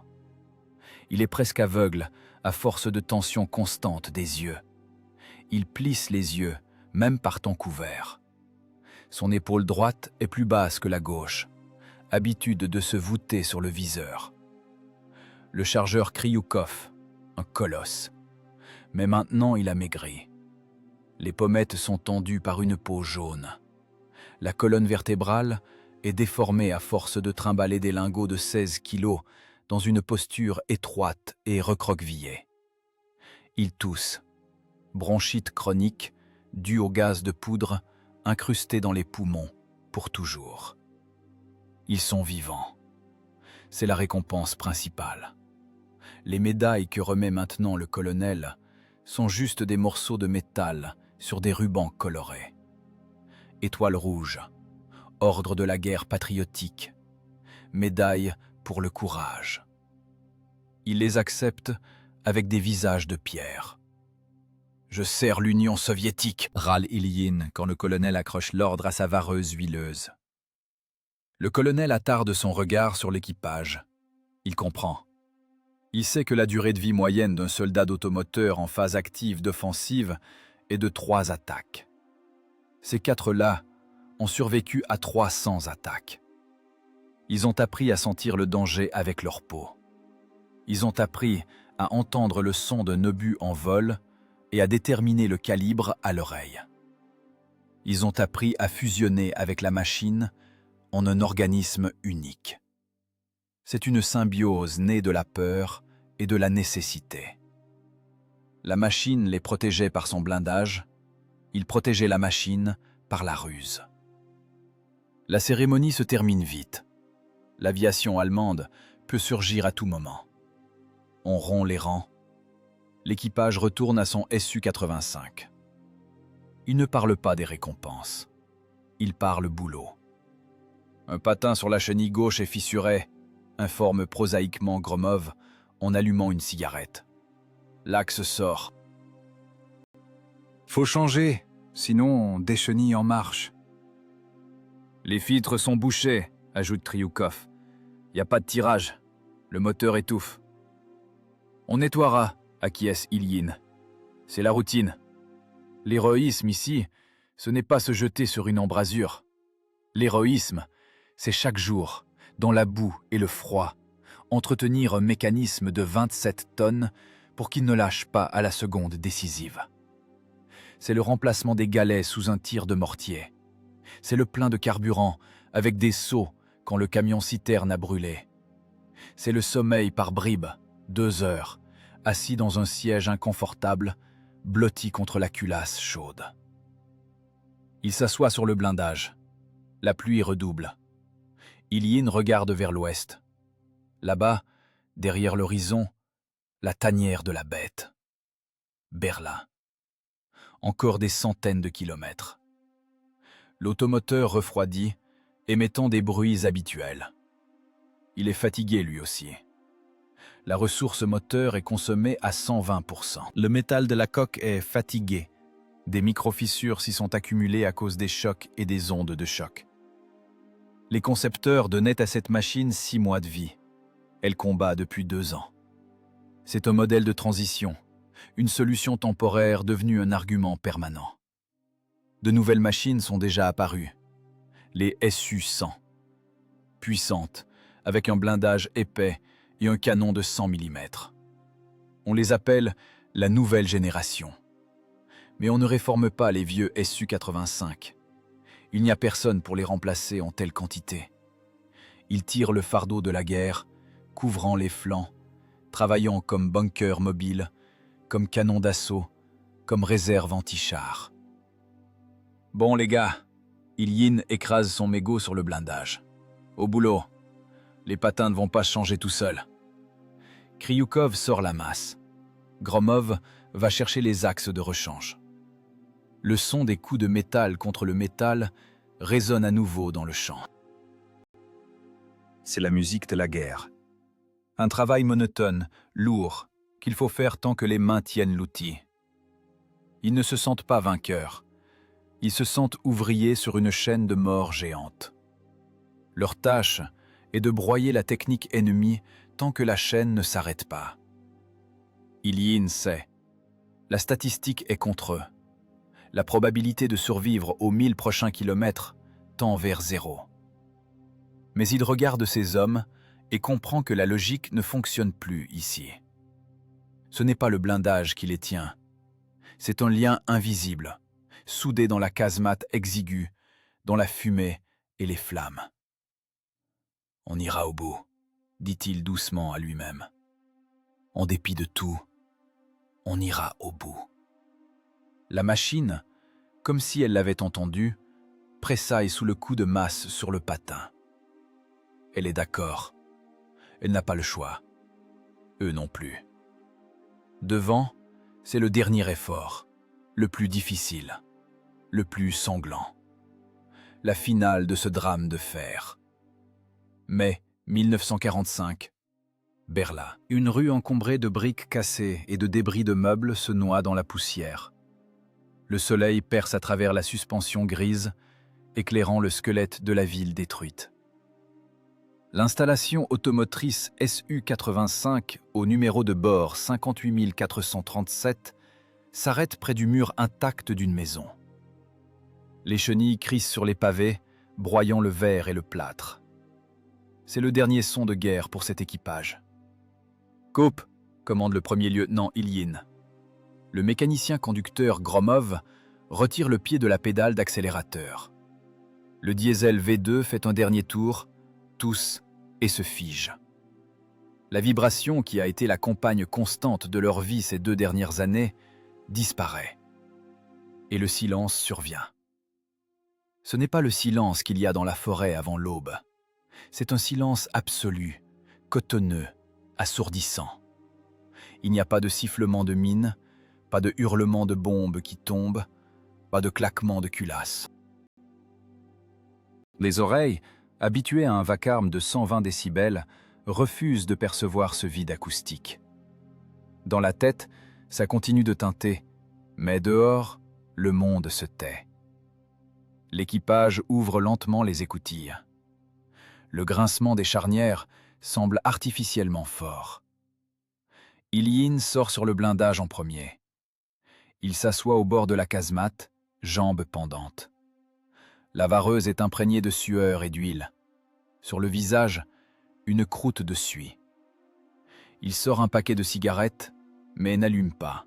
Il est presque aveugle à force de tension constante des yeux. Il plisse les yeux, même par temps couvert. Son épaule droite est plus basse que la gauche, habitude de se voûter sur le viseur. Le chargeur Kryukov, un colosse. Mais maintenant il a maigri. Les pommettes sont tendues par une peau jaune. La colonne vertébrale est déformée à force de trimballer des lingots de 16 kilos dans une posture étroite et recroquevillée. Il tousse. Bronchite chronique, due au gaz de poudre incrusté dans les poumons pour toujours. Ils sont vivants. C'est la récompense principale. Les médailles que remet maintenant le colonel sont juste des morceaux de métal sur des rubans colorés. Étoile rouge, ordre de la guerre patriotique, médaille pour le courage. Il les accepte avec des visages de pierre. « Je sers l'Union soviétique !» râle Ilyine quand le colonel accroche l'ordre à sa vareuse huileuse. Le colonel attarde son regard sur l'équipage. Il comprend. Il sait que la durée de vie moyenne d'un soldat d'automoteur en phase active d'offensive est de 3 attaques. Ces 4-là ont survécu à 300 attaques. Ils ont appris à sentir le danger avec leur peau. Ils ont appris à entendre le son d'un obus en vol et à déterminer le calibre à l'oreille. Ils ont appris à fusionner avec la machine en un organisme unique. C'est une symbiose née de la peur et de la nécessité. La machine les protégeait par son blindage, ils protégeaient la machine par la ruse. La cérémonie se termine vite. L'aviation allemande peut surgir à tout moment. On rompt les rangs. L'équipage retourne à son Su-85. Il ne parle pas des récompenses. Il parle boulot. Un patin sur la chenille gauche est fissuré, informe prosaïquement Gromov en allumant une cigarette. L'axe sort. Faut changer, sinon on déchenille en marche. Les filtres sont bouchés, ajoute Kryukov. Y a pas de tirage. Le moteur étouffe. On nettoiera, acquiesce Ilyine. C'est la routine. L'héroïsme ici, ce n'est pas se jeter sur une embrasure. L'héroïsme, c'est chaque jour, dans la boue et le froid, entretenir un mécanisme de 27 tonnes pour qu'il ne lâche pas à la seconde décisive. C'est le remplacement des galets sous un tir de mortier. C'est le plein de carburant avec des seaux quand le camion-citerne a brûlé. C'est le sommeil par bribes, 2 heures, assis dans un siège inconfortable, blotti contre la culasse chaude. Il s'assoit sur le blindage. La pluie redouble. Ilyin regarde vers l'ouest. Là-bas, derrière l'horizon, la tanière de la bête. Berlin. Encore des centaines de kilomètres. L'automoteur refroidit, émettant des bruits habituels. Il est fatigué lui aussi. La ressource moteur est consommée à 120%. Le métal de la coque est fatigué. Des micro-fissures s'y sont accumulées à cause des chocs et des ondes de choc. Les concepteurs donnaient à cette machine 6 mois de vie. Elle combat depuis 2 ans. C'est un modèle de transition, une solution temporaire devenue un argument permanent. De nouvelles machines sont déjà apparues. Les Su-100. Puissantes, avec un blindage épais et un canon de 100 mm. On les appelle la nouvelle génération. Mais on ne réforme pas les vieux Su-85. Il n'y a personne pour les remplacer en telle quantité. Ils tirent le fardeau de la guerre, couvrant les flancs, travaillant comme bunker mobile, comme canon d'assaut, comme réserve anti-char. Bon les gars, Ilyin écrase son mégot sur le blindage. Au boulot, les patins ne vont pas changer tout seuls. Kryukov sort la masse. Gromov va chercher les axes de rechange. Le son des coups de métal contre le métal résonne à nouveau dans le champ. C'est la musique de la guerre. Un travail monotone, lourd, qu'il faut faire tant que les mains tiennent l'outil. Ils ne se sentent pas vainqueurs. Ils se sentent ouvriers sur une chaîne de mort géante. Leur tâche est de broyer la technique ennemie tant que la chaîne ne s'arrête pas. Ilyin sait. La statistique est contre eux. La probabilité de survivre aux 1000 prochains kilomètres tend vers 0. Mais il regarde ces hommes et comprend que la logique ne fonctionne plus ici. Ce n'est pas le blindage qui les tient. C'est un lien invisible, soudé dans la casemate exiguë, dans la fumée et les flammes. « On ira au bout », dit-il doucement à lui-même. « En dépit de tout, on ira au bout. » La machine, comme si elle l'avait entendu, tressaille sous le coup de masse sur le patin. Elle est d'accord. Elle n'a pas le choix. Eux non plus. Devant, c'est le dernier effort, le plus difficile, le plus sanglant. La finale de ce drame de fer. Mai 1945. Berlin. Une rue encombrée de briques cassées et de débris de meubles se noie dans la poussière. Le soleil perce à travers la suspension grise, éclairant le squelette de la ville détruite. L'installation automotrice Su-85 au numéro de bord 58 437 s'arrête près du mur intact d'une maison. Les chenilles crissent sur les pavés, broyant le verre et le plâtre. C'est le dernier son de guerre pour cet équipage. « Coupe !» commande le premier lieutenant Ilyin. Le mécanicien conducteur Gromov retire le pied de la pédale d'accélérateur. Le diesel V2 fait un dernier tour, tousse et se fige. La vibration qui a été la compagne constante de leur vie ces 2 dernières années disparaît. Et le silence survient. Ce n'est pas le silence qu'il y a dans la forêt avant l'aube. C'est un silence absolu, cotonneux, assourdissant. Il n'y a pas de sifflement de mine, pas de hurlement de bombes qui tombent, pas de claquement de culasse. Les oreilles, habituées à un vacarme de 120 décibels, refusent de percevoir ce vide acoustique. Dans la tête, ça continue de tinter, mais dehors, le monde se tait. L'équipage ouvre lentement les écoutilles. Le grincement des charnières semble artificiellement fort. Ilyin sort sur le blindage en premier. Il s'assoit au bord de la casemate, jambes pendantes. La vareuse est imprégnée de sueur et d'huile. Sur le visage, une croûte de suie. Il sort un paquet de cigarettes, mais n'allume pas.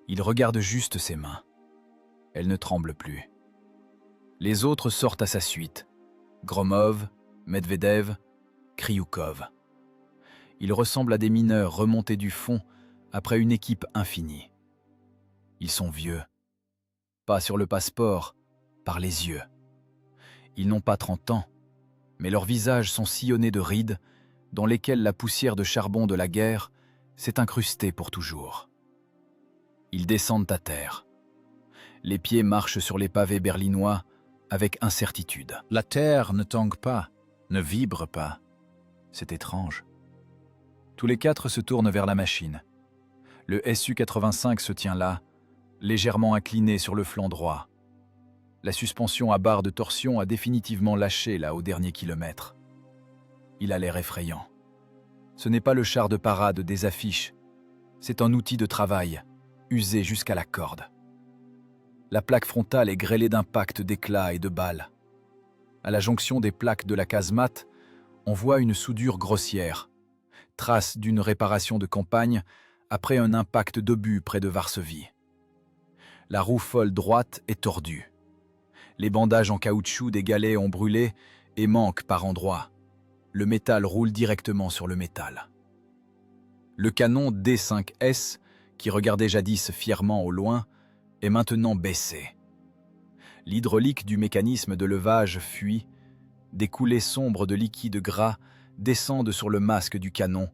Il regarde juste ses mains. Elles ne tremblent plus. Les autres sortent à sa suite. Gromov, Medvedev, Kryukov. Ils ressemblent à des mineurs remontés du fond après une équipe infinie. Ils sont vieux. Pas sur le passeport, par les yeux. Ils n'ont pas 30 ans, mais leurs visages sont sillonnés de rides dans lesquelles la poussière de charbon de la guerre s'est incrustée pour toujours. Ils descendent à terre. Les pieds marchent sur les pavés berlinois avec incertitude. La terre ne tangue pas, ne vibre pas. C'est étrange. Tous les quatre se tournent vers la machine. Le Su-85 se tient là, légèrement incliné sur le flanc droit. La suspension à barre de torsion a définitivement lâché là au dernier kilomètre. Il a l'air effrayant. Ce n'est pas le char de parade des affiches, c'est un outil de travail, usé jusqu'à la corde. La plaque frontale est grêlée d'impacts, d'éclats et de balles. À la jonction des plaques de la casemate, on voit une soudure grossière, trace d'une réparation de campagne après un impact d'obus près de Varsovie. La roue folle droite est tordue. Les bandages en caoutchouc des galets ont brûlé et manquent par endroits. Le métal roule directement sur le métal. Le canon D5S, qui regardait jadis fièrement au loin, est maintenant baissé. L'hydraulique du mécanisme de levage fuit, des coulées sombres de liquide gras descendent sur le masque du canon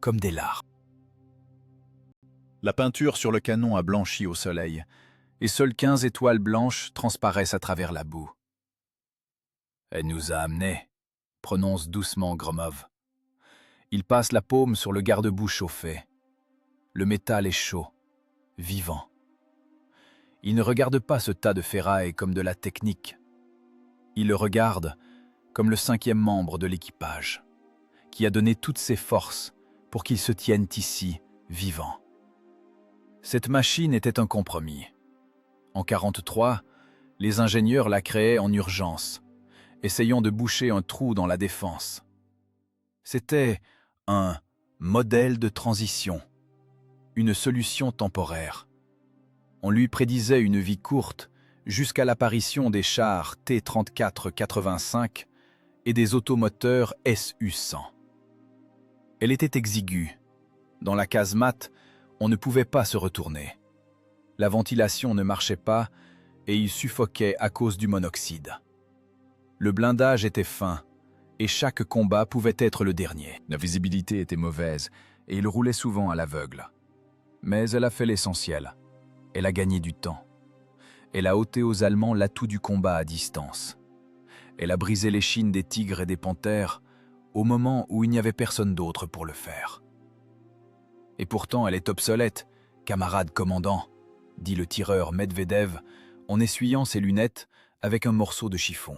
comme des larmes. La peinture sur le canon a blanchi au soleil, et seules 15 étoiles blanches transparaissent à travers la boue. « Elle nous a amenés », prononce doucement Gromov. Il passe la paume sur le garde-boue chauffé. Le métal est chaud, vivant. Il ne regarde pas ce tas de ferraille comme de la technique. Il le regarde comme le 5e membre de l'équipage, qui a donné toutes ses forces pour qu'il se tienne ici, vivant. Cette machine était un compromis. En 1943, les ingénieurs la créaient en urgence, essayant de boucher un trou dans la défense. C'était un modèle de transition, une solution temporaire. On lui prédisait une vie courte jusqu'à l'apparition des chars T-34-85 et des automoteurs Su-100. Elle était exiguë. Dans la casemate, on ne pouvait pas se retourner. La ventilation ne marchait pas et il suffoquait à cause du monoxyde. Le blindage était fin et chaque combat pouvait être le dernier. La visibilité était mauvaise et il roulait souvent à l'aveugle. Mais elle a fait l'essentiel. Elle a gagné du temps. Elle a ôté aux Allemands l'atout du combat à distance. Elle a brisé l'échine des tigres et des panthères au moment où il n'y avait personne d'autre pour le faire. Et pourtant, elle est obsolète, camarade commandant, dit le tireur Medvedev en essuyant ses lunettes avec un morceau de chiffon.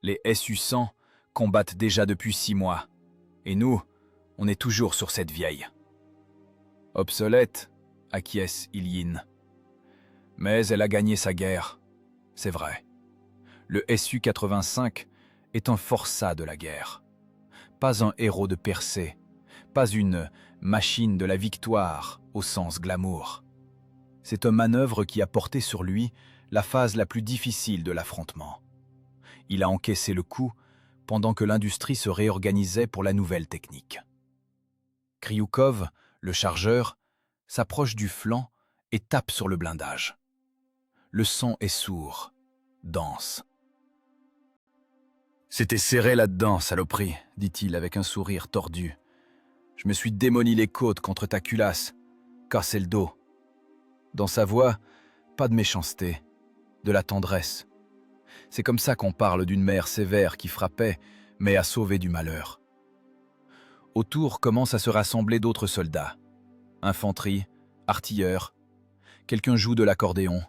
Les Su-100 combattent déjà depuis 6 mois, et nous, on est toujours sur cette vieille. Obsolète, acquiesce Ilyine. Mais elle a gagné sa guerre, c'est vrai. Le Su-85 est un forçat de la guerre. Pas un héros de percée, pas une machine de la victoire au sens glamour. C'est un manœuvre qui a porté sur lui la phase la plus difficile de l'affrontement. Il a encaissé le coup pendant que l'industrie se réorganisait pour la nouvelle technique. Kryukov, le chargeur, s'approche du flanc et tape sur le blindage. Le son est sourd, dense. « C'était serré là-dedans, saloperie, dit-il avec un sourire tordu. Je me suis démoli les côtes contre ta culasse, cassé le dos. » Dans sa voix, pas de méchanceté, de la tendresse. C'est comme ça qu'on parle d'une mère sévère qui frappait, mais a sauvé du malheur. Autour commencent à se rassembler d'autres soldats. Infanterie, artilleurs. Quelqu'un joue de l'accordéon.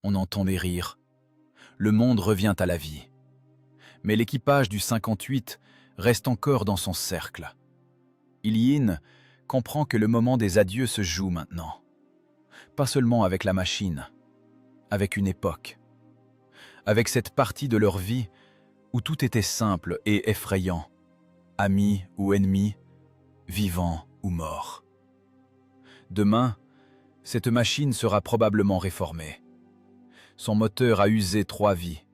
On entend des rires. Le monde revient à la vie. Mais l'équipage du 58 reste encore dans son cercle. Ilyine comprend que le moment des adieux se joue maintenant. Pas seulement avec la machine, avec une époque. Avec cette partie de leur vie où tout était simple et effrayant, amis ou ennemis, vivants ou morts. Demain, cette machine sera probablement réformée. Son moteur a usé 3 vies.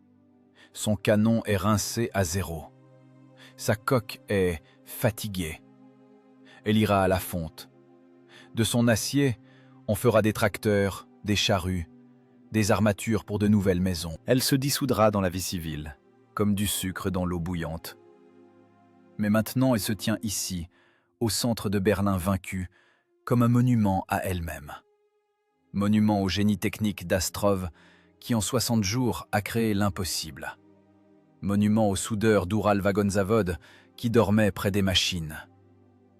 Son canon est rincé à 0. Sa coque est fatiguée. Elle ira à la fonte. De son acier, On fera des tracteurs, des charrues, des armatures pour de nouvelles maisons. Elle se dissoudra dans la vie civile, comme du sucre dans l'eau bouillante. Mais maintenant, elle se tient ici, au centre de Berlin vaincu, comme un monument à elle-même. Monument au génie technique d'Astrov, qui en 60 jours a créé l'impossible. Monument au soudeur d'Ural Vagonzavod, qui dormait près des machines.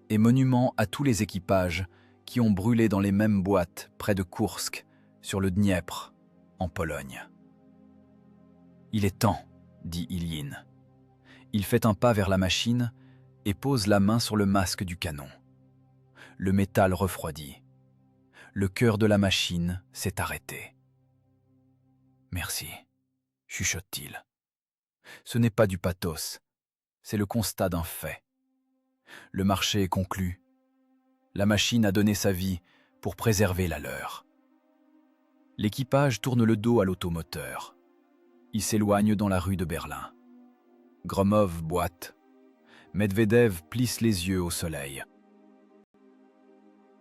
Et monument à tous les équipages qui ont brûlé dans les mêmes boîtes près de Koursk, sur le Dniepr, en Pologne. Il est temps, dit Ilyine. Il fait un pas vers la machine et pose la main sur le masque du canon. Le métal refroidit. Le cœur de la machine s'est arrêté. Merci, chuchote-t-il. Ce n'est pas du pathos, c'est le constat d'un fait. Le marché est conclu. La machine a donné sa vie pour préserver la leur. L'équipage tourne le dos à l'automoteur. Il s'éloigne dans la rue de Berlin. Gromov boite. Medvedev plisse les yeux au soleil.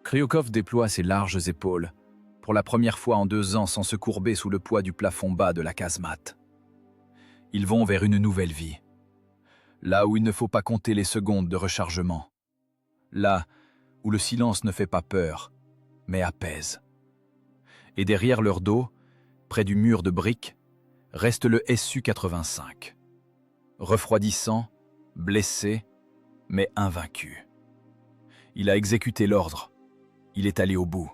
Kryukov déploie ses larges épaules, pour la première fois en 2 ans sans se courber sous le poids du plafond bas de la casemate. Ils vont vers une nouvelle vie. Là où il ne faut pas compter les secondes de rechargement. Là où le silence ne fait pas peur, mais apaise. Et derrière leur dos, près du mur de briques, reste le Su-85. Refroidissant, blessé, mais invaincu. Il a exécuté l'ordre. Il est allé au bout.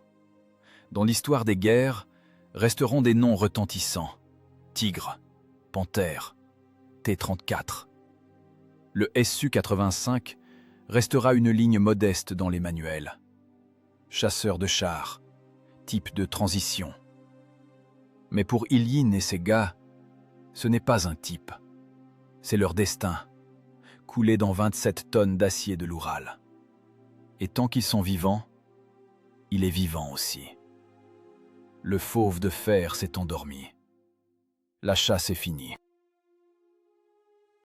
Dans l'histoire des guerres, resteront des noms retentissants. Tigre, Panthère, T-34. Le Su-85 restera une ligne modeste dans les manuels. Chasseur de chars, type de transition. Mais pour Ilyine et ses gars, ce n'est pas un type. C'est leur destin, coulé dans 27 tonnes d'acier de l'Oural. Et tant qu'ils sont vivants, il est vivant aussi. Le fauve de fer s'est endormi. La chasse est finie.